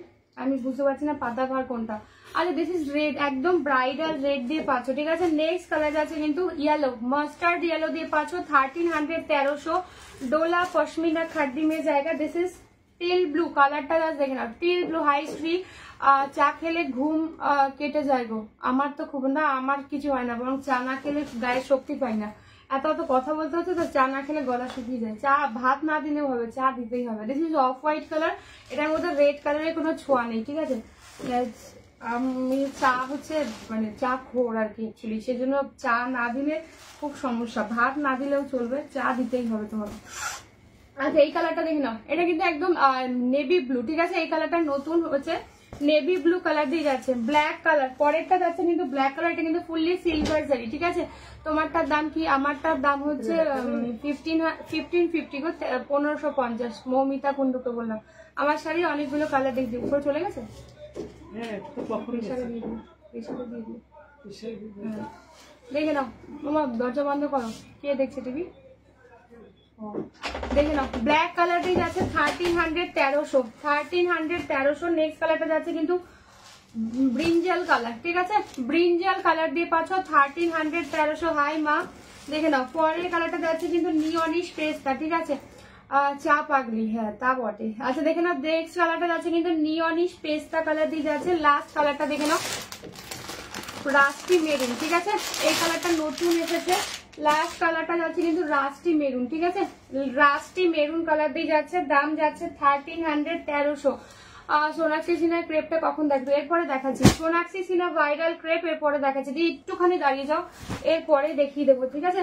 আমি বুঝতে পারছি না পাতাবাহার কোনটা। আচ্ছা দিস ইজ রেড, একদম ব্রাইডাল রেড দিয়ে পাচ্ছ, ঠিক আছে। নেক্সট কালার আছে কিন্তু ইয়েলো, মাস্টার্ড ইয়েলো দিয়ে পাচ্ছ। 1300 ডোলা পশমিনা খাড্ডি মে জায়গা। দিস ইজ টিল ব্লু কালারটা, জাস্ট দেখে নাও, টিল ব্লু হাই স্ট্রি। চা খেলে ঘুম কেটে যায় গো। আমার তো খুব না, আমার কিছু হয় না, বরং চা না খেলে গায়ে শক্তি পাই না। এত কথা বলতে হচ্ছে তো, চা না খেলে গলা শুকিয়ে যায়। চা ভাত না দিলেও হবে, চা দিতেই হবে। This is of white colour, এটার মধ্যে রেড কালারের কোনো ছোঁয়া নেই, ঠিক আছে। আমি চা হচ্ছে মানে চা খোর আর কি অ্যাকচুয়ালি, সেজন্য চা না দিলে খুব সমস্যা। ভাত না দিলেও চলবে, চা দিতেই হবে তোমাকে। আচ্ছা এই কালারটা দেখে নাও, এটা কিন্তু একদম নেভি ব্লু, ঠিক আছে। এই কালারটা নতুন হচ্ছে, নেভি ব্লু কালার দিয়ে যাচ্ছে, ব্ল্যাক কালার। পরেরটা যাচ্ছে কিন্তু ব্ল্যাক কালার, এটা কিন্তু ফুললি সিলভার জারি, ঠিক আছে। তোমারটার দাম কি? আমারটার দাম হচ্ছে 1550 গো, 1550। মৌমিতা কুন্ডুকে বললাম। আমার শাড়ি অনেকগুলো কালার দেখছি, উপরে চলে গেছে। দেখে নাও, তোমার দরজা বন্ধ করো, কে দেখছে টিভি? দেখে নাও, ব্ল্যাক কালার দিয়ে যাচ্ছে 1300। নেক্সট কালারটা যাচ্ছে কিন্তু ব্রিঞ্জাল কালার, ঠিক আছে, ব্রিঞ্জাল কালার দিয়ে পাচ্ছ 1300। হাই মা, দেখে নাও। পরের কালারটা যাচ্ছে কিন্তু নিয়নিশ পেস্তা, ঠিক আছে, চা পাগলি, হ্যাঁ তা বটে। আচ্ছা দেখে নাও, নেক্সট কালারটা যাচ্ছে কিন্তু নিয়নিশ পেস্তা কালার দিয়ে যাচ্ছে। লাস্ট কালারটা দেখে নাও, রাস্টি মেরুন, ঠিক আছে। এই কালারটা নতুন এসেছে। লাস্ট কালারটা যাচ্ছে কিন্তু রাস্টি মেরুন, ঠিক আছে, রাস্টি মেরুন কালার দিয়ে যাচ্ছে। দাম যাচ্ছে 1300। সোনাক্ষী সিনহার ক্রেপটা কখন দেখবে? এরপরে দেখাচ্ছি। সোনাক্ষী সিনহা ভাইরাল ক্রেপ এরপরে দেখাচ্ছি, দিয়ে একটুখানি দাঁড়িয়ে যাও, এরপরে দেখিয়ে দেবো, ঠিক আছে।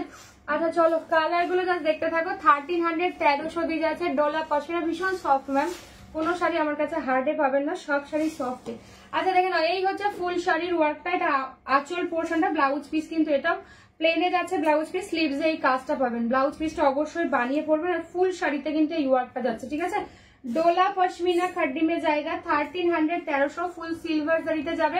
আচ্ছা চলো কালার গুলো জাস্ট দেখতে থাকো। 1300 দিয়ে যাচ্ছে ডলা পশমিনা, ভীষণ সফট ম্যাম, কোনো শাড়ি আমার কাছে হার্ডে পাবেন না, সব শাড়ি সফটে। আচ্ছা দেখে নাও, এই হচ্ছে ফুল শাড়ির ওয়ার্কটা, এটা আঁচল পোর্শনটা, ব্লাউজ পিস কিন্তু এটা প্লেনে যাচ্ছে, ব্লাউজ পিস স্লিভসে এই কাজটা পাবেন। ব্লাউজ পিসটা অবশ্যই বানিয়ে পড়বেন, আর ফুল শাড়িতে কিন্তু এই ওয়ার্কটা যাচ্ছে, ঠিক আছে। ডোলা পশমিনা খাড্ডি মে জায়গা 1300 ফুল সিলভার শাড়িতে যাবে।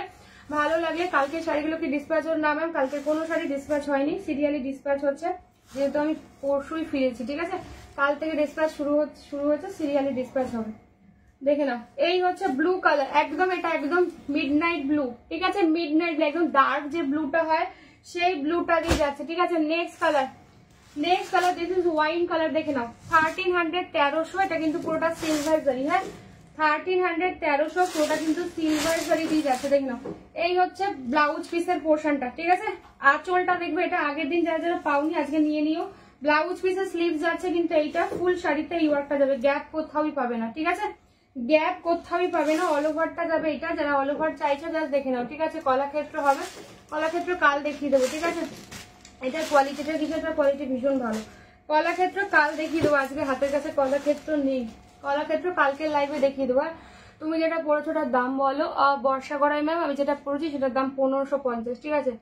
ভালো লাগলে কালকে শাড়িগুলোকে ডিসপ্যাচ না ম্যাম, কালকে কোনো শাড়ি ডিসপ্যাচ হয়নি, সিরিয়ালি ডিসপ্যাচ হচ্ছে, যেহেতু আমি পরশুই ফিরেছি, ঠিক আছে। কাল থেকে ডিসপ্যাচ শুরু হয়েছে, সিরিয়ালি ডিসপ্যাচ হবে। দেখে নাও, এই হচ্ছে ব্লু কালার, একদম এটা একদম মিডনাইট ব্লু, ঠিক আছে, মিডনাইট একদম ডার্ক যে ব্লুটা হয় সেই ব্লুটা দিয়ে যাচ্ছে, ঠিক আছে। Next colour this is wine colour, দেখে নাও 1300। এটা কিন্তু পুরোটা সিলভার জারি, হ্যাঁ 1300 পুরোটা কিন্তু সিলভার জারি দিয়ে যাচ্ছে, দেখে নাও। এই হচ্ছে ব্লাউজ পিসের পোর্শনটা, ঠিক আছে। আঁচলটা দেখবে, এটা আগের দিন যারা যারা পাওনি আজকে নিয়ে নিও। ব্লাউজ পিসের স্লিভ যাচ্ছে কিন্তু এইটা ফুল শাড়িতে এই ওয়ার্কটা যাবে, গ্যাপ কোথাওই পাবে না, ঠিক আছে, গ্যাপ কোথাওই পাবে না, অল ওভারটা যাবে এটা। যারা অল ওভার চাইছে জাস্ট দেখে নাও, ঠিক আছে। কলাক্ষেত্র হবে, কলাক্ষেত্র কাল দেখিয়ে দেবো, ঠিক আছে। এটার কোয়ালিটিটা কিছু একটা কোয়ালিটি ভীষণ ভালো। কলাক্ষেত্র কাল দেখিয়ে দেবো, আজকে হাতের কাছে কলাক্ষেত্র নেই, কলাক্ষেত্র কালকে লাইভে দেখিয়ে দেবো। তুমি যেটা পড়েছো ওটার দাম বলো। বর্ষা করাই ম্যাম, আমি যেটা পড়েছি সেটার দাম 1550, ঠিক আছে।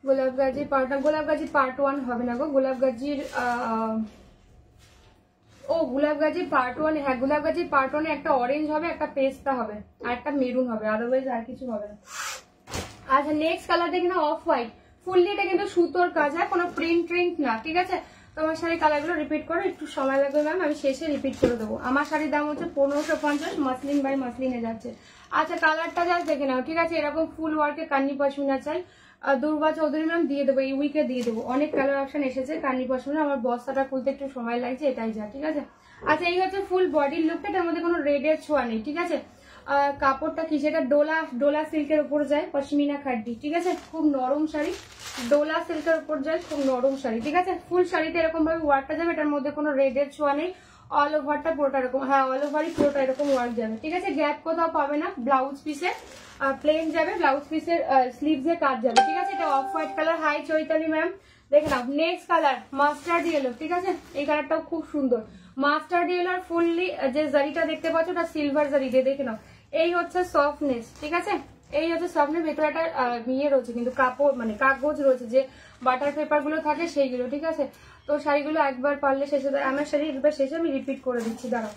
গোলাপগাজির পার্ট 1 হবে না গো, গোলাপগাজির গোলাপগাজির পার্ট 1, হ্যাঁ গোলাপগাজির পার্ট 1 একটা অরেঞ্জ হবে, একটা পেস্তা হবে, আর একটা মেরুন হবে, আদারওয়াইজ আর কিছু হবে না। আচ্ছা নেক্সট কালার দেখে না, অফ হোয়াইট, ফুললি এটা কিন্তু সুতোর কাজ, হয় কোনো প্রিন্ট না, ঠিক আছে। তোমার শাড়ি কালারগুলো রিপিট করো, একটু সময় লাগবে ম্যাম, আমি শেষে রিপিট করে দেবো। আমার শাড়ির দাম হচ্ছে 1550, মাসলিন বাই মাসলিনে যাচ্ছে। আচ্ছা কালারটা জাস্ট দেখে নাও, ঠিক আছে। এরকম ফুল ওয়ার্কে কান্নি পশমিনা চাই, দুর্গা চৌধুরী ম্যাম দিয়ে দেবো, এই উইকে দিয়ে দেবো। অনেক কালার অপশন এসেছে কান্নি পশমিনা, আমার বস্তাটা খুলতে একটু সময় লাগছে, এটাই যা, ঠিক আছে। আচ্ছা এই হচ্ছে ফুল বডির লুকটা, এটার মধ্যে কোনো রেডের ছোঁয়া নেই, ঠিক আছে। কাপড়টা কি সেটা ডোলা সিল্কের উপর যায়, পশমিনা খাড্ডি, ঠিক আছে, খুব নরম শাড়ি, ডোলা সিল্কের উপর যায়, খুব নরম শাড়ি, ঠিক আছে। ফুল শাড়িতে এরকম ভাবে ওয়ার্কটা যাবে, এটার মধ্যে কোনো রেডের ছোঁয়া নেই, অল ওভারটা পুরোটা এরকম, হ্যাঁ অল ওভারই পুরোটা এরকম ওয়ার্ক যাবে, ঠিক আছে। গ্যাপ কোথাও পাবে না, ব্লাউজ পিসে প্লেন যাবে, ব্লাউজ পিসের স্লিভসে কাজ যাবে, ঠিক আছে। এটা off white colour. Hi Chaitali ma'am, দেখে নাও। নেক্সট কালার মাস্টার্ড ইয়েলো, ঠিক আছে, এই কালারটাও খুব সুন্দর। মাস্টার্ড ইয়েলো আর ফুললি যে জারিটা দেখতে পাচ্ছ ওটা সিলভার জারি দিয়ে, দেখে নাও। এই হচ্ছে সফটনেস, ঠিক আছে, এই হচ্ছে সফটনেস। ভেতরে একটা ইয়ে রয়েছে কিন্তু কাপড় মানে কাগজ রয়েছে, যে বাটার পেপার গুলো থাকে সেইগুলো, ঠিক আছে। তো শাড়িগুলো একবার পারলে শেষে, আমার শাড়ি একবার শেষে আমি রিপিট করে দিচ্ছি, দাঁড়াও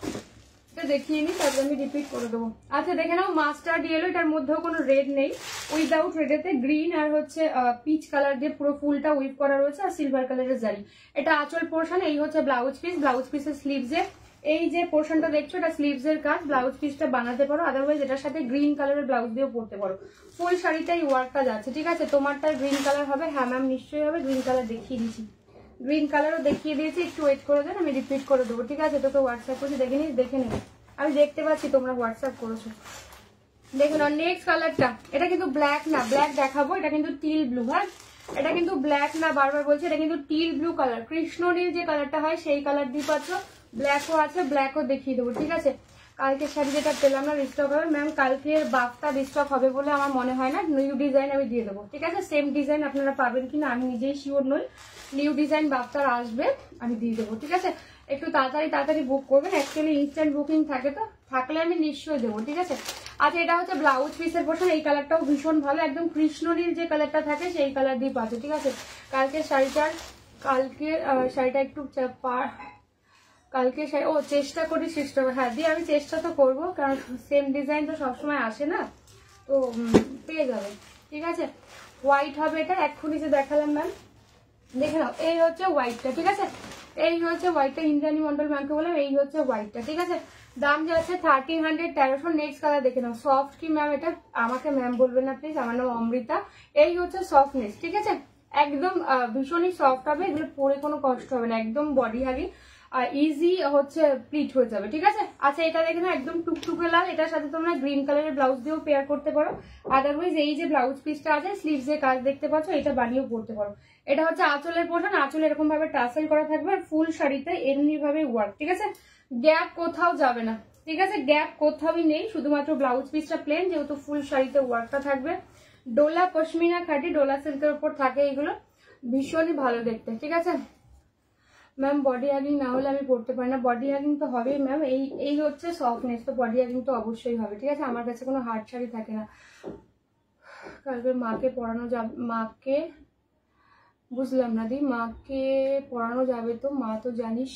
এটা দেখিয়ে নিই, তারপরে আমি রিপিট করে দেবো। আচ্ছা দেখে নাও, মাস্টার্ড ইয়েলো, এটার মধ্যেও কোনো রেড নেই, উইদাউট রেডেতে গ্রিন আর হচ্ছে পিচ কালার দিয়ে পুরো ফুলটা উইভ করা রয়েছে, আর সিলভার কালারের জারি। এটা আঁচল পোর্শন, এই হচ্ছে ব্লাউজ পিস, ব্লাউজ পিসের স্লিভসে এই যে পোর্শনটা দেখছো এটা স্লিভস এর কাজ, ব্লাউজ পিসটা বানাতে পারো, আদারওয়াইজ এটার সাথে গ্রিন কালারের ব্লাউজ দিয়েও পরতে পারো। ফুল শাড়িটাই ওয়ার্কটা যাচ্ছে, ঠিক আছে। তোমারটা গ্রিন কালার হবে, হ্যাঁ ম্যাম নিশ্চয়ই হবে, গ্রিন কালার দেখিয়ে দিচ্ছি, গ্রিন কালারও দেখিয়ে দিয়েছি, একটু ওয়েট করে দেন, আমি রিপিট করে দেবো, ঠিক আছে। তোকে হোয়াটসঅ্যাপ করছি, দেখে নিস, দেখে নিস, আমি দেখতে পাচ্ছি তোমরা হোয়াটসঅ্যাপ করেছো, দেখুন। আর নেক্সট কালারটা, এটা কিন্তু ব্ল্যাক না, ব্ল্যাক দেখাবো, এটা কিন্তু টিল ব্লু, হ্যাঁ এটা কিন্তু ব্ল্যাক না, বারবার বলছি, এটা কিন্তু টিল ব্লু কালার, কৃষ্ণনীল যে কালারটা হয় সেই কালার দিয়ে পাচ্ছ, ব্ল্যাকও আছে, ব্ল্যাকও দেখিয়ে দেবো, ঠিক আছে। কালকে শাড়ি যেটা পেলাম না রিস্টক হবে ম্যাম, কালকের বাফটা রিস্টক হবে বলে আমার মনে হয় না, নিউ ডিজাইন আমি দিয়ে দেবো, ঠিক আছে। সেম ডিজাইন আপনারা পাবেন কিনা আমি নিজেই শিওর নই, নিউ ডিজাইন বাফটার আসবে আমি দিয়ে দেবো, ঠিক আছে। একটু তাড়াতাড়ি বুক করবেন, অ্যাকচুয়ালি ইনস্ট্যান্ট বুকিং থাকে, তো থাকলে আমি নিশ্চয়ই দেবো, ঠিক আছে। আচ্ছা এটা হচ্ছে ব্লাউজ পিসের পোর্শন, এই কালারটাও ভীষণ ভালো, একদম কৃষ্ণনীল যে কালারটা থাকে সেই কালার দিয়ে পাচ্ছে, ঠিক আছে। কালকের শাড়িটা একটু কালকে ও চেষ্টা করি সিস্টেম, হ্যাঁ দিয়ে আমি চেষ্টা তো করবো, কারণ সেম ডিজাইন তো সবসময় আসে না, তো পেয়ে যাবে, ঠিক আছে। হোয়াইট হবে এটা, এক্ষুনি যে দেখালাম ম্যাম, দেখে নাও, এই হচ্ছে হোয়াইটটা, ঠিক আছে, এই হচ্ছে হোয়াইটটা, ইন্দ্রাণী মন্ডল ম্যামকে বললাম, এই হচ্ছে হোয়াইটটা, ঠিক আছে। দাম যাচ্ছে 1300, 1300। নেক্সট কালার দেখে নাও, সফট কি ম্যাম এটা, আমাকে ম্যাম বলবেন না প্লিজ, আমার নাম অমৃতা। এই হচ্ছে সফটনেস, ঠিক আছে, একদম ভীষণই সফট হবে, এগুলো পরে কোনো কষ্ট হবে না, একদম বডি হাগি আর ইজি হচ্ছে প্লিট হয়ে যাবে, ঠিক আছে। আচ্ছা এটা দেখে নাও, একদম টুকটুকে লাল, এটার সাথে তোমরা গ্রিন কালারের ব্লাউজ দিয়েও পেয়ার করতে পারো, আদারওয়াইজ এই যে ব্লাউজ পিসটা আছে স্লিভস এর কাজ দেখতে পাচ্ছ, এটা বানিয়েও পরতে পারো। এটা হচ্ছে আঁচলের পোর্শন, আঁচল এরকম ভাবে টাসেল করা থাকবে, আর ফুল শাড়িতে এমনি ভাবে ওয়ার্ক, ঠিক আছে। গ্যাপ কোথাও যাবে না, ঠিক আছে, গ্যাপ কোথাওই নেই, শুধুমাত্র ব্লাউজ পিসটা প্লেন, যেহেতু ফুল শাড়িতে ওয়ার্কটা থাকবে। ডোলা পশমিনা খাটি, ডোলা সিল্কের উপর থাকে, এগুলো ভীষণই ভালো দেখতে, ঠিক আছে। ম্যাম বডি হাগিং না হলে আমি পড়তে পারি না, বডি হাগিং তো হবেই ম্যাম, এই হচ্ছে সফটনেস, তো বডি হাগিং তো অবশ্যই হবে, ঠিক আছে। আমার কাছে কোনো হার্ড শাড়ি থাকে না। কালকে মাকে পড়ানো যাবে, মাকে বুঝলাম না দি, মাকে পড়ানো যাবে তো, মা তো জানিস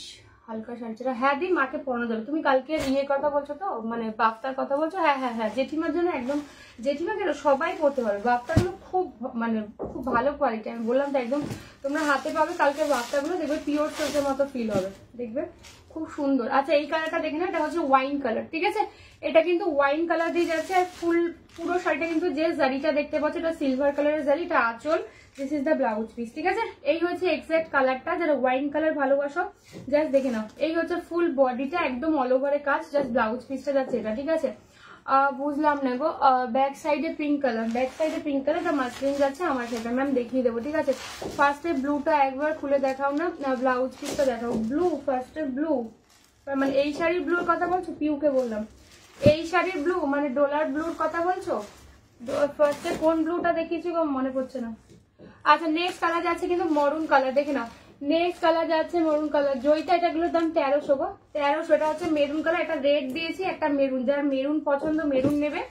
হালকা শাড়ি ছাড়া, হ্যাঁ দি মাকে পড়ানো যাবে। তুমি কালকে ইয়ের কথা বলছো তো, মানে বাফতার কথা বলছো, হ্যাঁ হ্যাঁ হ্যাঁ, জেঠিমার জন্য একদম, জেঠিমা কেন সবাই পড়তে পারবে, বাফতারগুলো খুব মানে খুব ভালো কোয়ালিটি, আমি বললাম তো একদম তোমরা হাতে পাবে কালকে বাফতারগুলো, দেখবে পিওর সিল্কের মতো ফিল হবে, দেখবে খুব সুন্দর। আচ্ছা এই কালারটা দেখে না, এটা হচ্ছে ওয়াইন কালার, ঠিক আছে, এটা কিন্তু ওয়াইন কালার দিয়ে যাচ্ছে, আর পুরো শাড়িটা কিন্তু যে জারিটা দেখতে পাচ্ছ এটা সিলভার কালারের জারি, এটা আঁচল, this is the blouse piece, ঠিক আছে। এই হচ্ছে এক্সাক্ট কালারটা, যারা ওয়াইন কালার ভালোবাসো জাস্ট দেখে নাও, এই হচ্ছে ফুল বডিটা একদম অল ওভারে কাজ, জাস্ট ব্লাউজ পিসটা যাচ্ছে এটা, ঠিক আছে। বুঝলাম না গো, ব্যাক সাইডে পিঙ্ক কালার, ব্যাক সাইডে পিঙ্ক কালার, এটা মাসলিন যাচ্ছে আমার সেটা ম্যাম দেখিয়ে দেবো, ঠিক আছে। ফার্স্টে ব্লুটা একবার খুলে দেখাও না, ব্লাউজ পিসটা দেখাও, ব্লু ফার্স্টে ব্লু, মানে এই শাড়ির ব্লুর কথা বলছো, পিউকে বললাম এই শাড়ির ব্লু মানে ডোলার ব্লুর কথা বলছো, ফার্স্টে কোন ব্লুটা দেখিয়েছি গো মনে পড়ছে না। আচ্ছা নেক্সট কালার যাচ্ছে কিন্তু মরুন কালার, দেখে নাও, নেক্সট কালার যাচ্ছে মরুন কালার, জয়িতা এটাগুলোর দাম 1300 গো, 1300। এটা হচ্ছে মেরুন কালার, একটা রেড দিয়েছি, একটা মেরুন, যারা মেরুন পছন্দ মেরুন নেবে,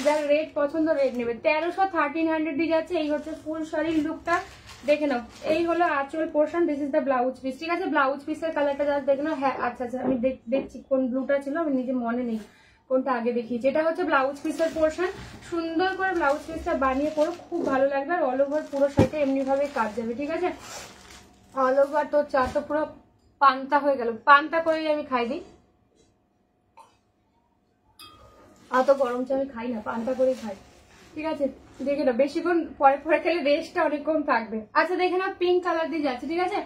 যারা রেড পছন্দ রেড নেবে। 1300 1300 দিয়ে যাচ্ছে। এই হচ্ছে ফুল শাড়ির লুকটা, দেখে নাও, এই হলো আঁচল portion, this is the blouse piece, ঠিক আছে। ব্লাউজ পিসের কালারটা জাস্ট দেখে নাও, হ্যাঁ আচ্ছা আচ্ছা আমি দেখছি কোন ব্লুটা ছিল, আমি নিজে মনে নেই কোনটা আগে দেখিয়েছি। এটা হচ্ছে ব্লাউজ পিসের পোর্শন, সুন্দর করে ব্লাউজ পিসটা বানিয়ে করো, খুব ভালো লাগবে, আর অল ওভার পুরো শাড়িটা এমনি ভাবে কাজ যাবে, ঠিক আছে। অল ওভার তো চা তো পুরো পান্তা হয়ে গেল, পান্তা করেই আমি খাই দিই, অত গরম চা আমি খাই না, পান্তা করেই খাই, ঠিক আছে। দেখে নাও, বেশিক্ষণ পরে পরে খেলে রেস্টটা অনেকক্ষণ থাকবে। আচ্ছা দেখে নাও, পিঙ্ক কালার দিয়ে যাচ্ছে, ঠিক আছে,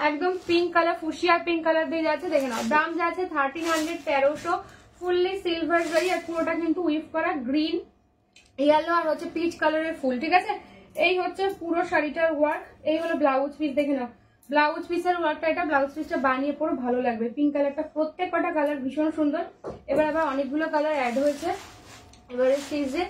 একদম pink colour, fuchsia pink colour দিয়ে যাচ্ছে, দেখে নাও। দাম যাচ্ছে 1300, 1300, ফুললি সিলভার জারি আর পুরোটা কিন্তু উইভ করা গ্রিন, ইয়েলো আর হচ্ছে পিচ কালারের ফুল, ঠিক আছে। এই হচ্ছে পুরো শাড়িটার ওয়ার্ক। এই হলো ব্লাউজ পিস, দেখে নাও ব্লাউজ পিসের ওয়ার্কটা। এটা ব্লাউজ পিসটা বানিয়ে পরে ভালো লাগবে। পিঙ্ক কালারটা, প্রত্যেক কটা কালার ভীষণ সুন্দর। এবার আবার অনেকগুলো কালার অ্যাড হয়েছে এবারে সিজে।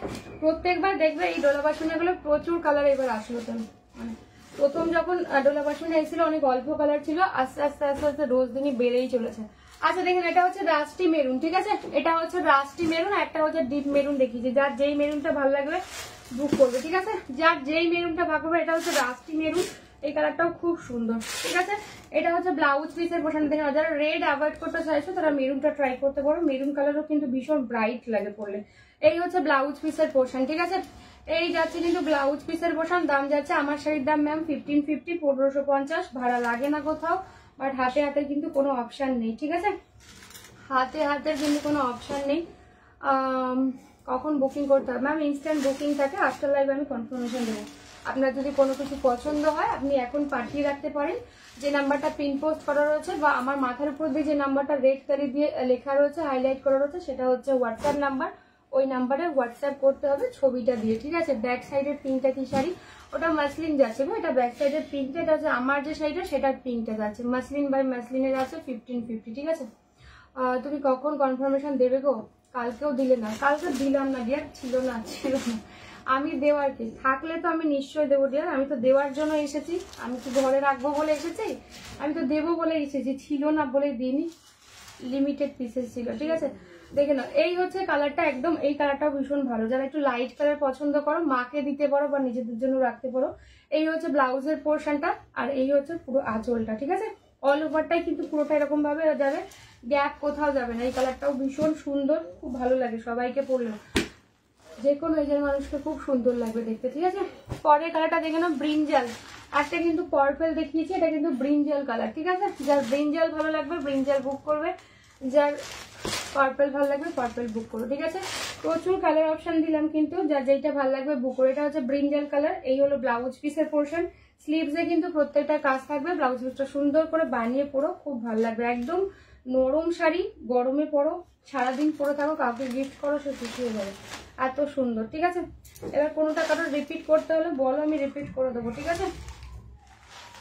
প্রত্যেকবার দেখবে এই ডোলা বাসনগুলো প্রচুর কালার এবার আসলো। তো মানে প্রথম যখন ডোলা বাসনে এসেছিল অনেক অল্প কালার ছিল, আস্তে আস্তে আস্তে আস্তে রোজ দিনই বেড়েই চলেছে। আচ্ছা দেখেন, এটা হচ্ছে রাস্টি মেরুন, ঠিক আছে। এটা হচ্ছে রাস্টি মেরুন, একটা হচ্ছে ডিপ মেরুন দেখিয়েছি। যার যেই মেরুনটা ভালো লাগবে বুক করবে, ঠিক আছে। যার যেই মেরুনটা ভাগ করবে, এটা হচ্ছে রাস্টি মেরুন। এই কালারটাও খুব সুন্দর, ঠিক আছে। এটা হচ্ছে ব্লাউজ পিসের পোর্শন। দেখেন, যারা রেড অ্যাভয়েড করতে চাইছো তারা মেরুনটা ট্রাই করতে পারো। মেরুন কালারও কিন্তু ভীষণ ব্রাইট লাগে পরলে। এই হচ্ছে ব্লাউজ পিসের পোর্শন, ঠিক আছে। এই যাচ্ছে কিন্তু ব্লাউজ পিসের পোর্শন। দাম যাচ্ছে আমার শাড়ির দাম ম্যাম 1550, 1550। ভাড়া লাগে না কোথাও, বাট হাতে হাতে কিন্তু কোনো অপশান নেই, ঠিক আছে। হাতে হাতের কিন্তু কোনো অপশান নেই। কখন বুকিং করতে হবে ম্যাম? ইনস্ট্যান্ট বুকিং থাকে, আফটার লাইভ আমি কনফার্মেশন দেবো। আপনার যদি কোনো কিছু পছন্দ হয় আপনি এখন পাঠিয়ে রাখতে পারেন। যে নাম্বারটা পিন পোস্ট করা রয়েছে বা আমার মাথার উপর দিয়ে যে নাম্বারটা রেড কালি দিয়ে লেখা রয়েছে, হাইলাইট করা রয়েছে, সেটা হচ্ছে হোয়াটসঅ্যাপ নাম্বার। ওই নাম্বারে হোয়াটসঅ্যাপ করতে হবে ছবিটা দিয়ে, ঠিক আছে। ব্যাক সাইডের পিঙ্কটা কি শাড়ি? ওটা মাসলিন যাচ্ছে, এটা ব্যাক সাইডের পিঙ্কটা। এটা হচ্ছে আমার যে শাড়িটা সেটার পিঙ্কটা যাচ্ছে। মাসলিন বাই মাসলিনের আছে 1550, ঠিক আছে। তুমি কখন কনফার্মেশন দেবে গো? কালকেও দিলে না। কালকে দিলাম না ডিয়ার, ছিল না। আমি দেওয়ার কি থাকলে তো আমি নিশ্চয়ই দেবো ডিয়ার। আমি তো দেওয়ার জন্য এসেছি, আমি তো ঘরে রাখবো বলে এসেছি, আমি তো দেবো বলে এসেছি। ছিল না বলে দিইনি, লিমিটেড পিসেস ছিল, ঠিক আছে। দেখে নাও, এই হচ্ছে কালারটা একদম। এই কালারটাও ভীষণ ভালো। যারা একটু লাইট কালার পছন্দ করো, মাকে দিতে পারো বা নিজেদের জন্য রাখতে পারো। এই হচ্ছে ব্লাউজের পোর্শনটা আর এই হচ্ছে পুরো আঁচলটা, ঠিক আছে। অল ওভারটাই কিন্তু পুরোটা এরকম ভাবে যাবে, গ্যাপ কোথাও যাবে না। এই কালারটাও ভীষণ সুন্দর, খুব ভালো লাগে সবাইকে পরলেও, যে কোনো এজের মানুষকে খুব সুন্দর লাগবে দেখতে, ঠিক আছে। পরের কালারটা দেখে নাও, ব্রিঞ্জাল। একটা কিন্তু পার্পল দেখিয়েছি, এটা কিন্তু ব্রিঞ্জাল কালার, ঠিক আছে। যার ব্রিঞ্জাল ভালো লাগবে ব্রিঞ্জাল বুক করবে, যার পার্পল ভালো লাগবে পার্পল বুক করো, ঠিক আছে। প্রচুর কালার অপশন দিলাম কিন্তু, যার যেটা ভালো লাগবে বুক করো। এটা হচ্ছে ব্রিঞ্জাল কালার। এই হলো ব্লাউজ পিসের পোর্শন। স্লিভসে কিন্তু প্রত্যেকটা কাজ থাকবে। ব্লাউজ পিসটা সুন্দর করে বানিয়ে পরো, খুব ভালো লাগবে। একদম নরম শাড়ি, গরমে পরো, সারাদিন পরে থাকো, কাউকে গিফট করো, সে খুশি হয়ে যাবে, এত সুন্দর, ঠিক আছে। এবার কোনোটা কারোর রিপিট করতে হলে বলো, আমি রিপিট করে দেবো, ঠিক আছে।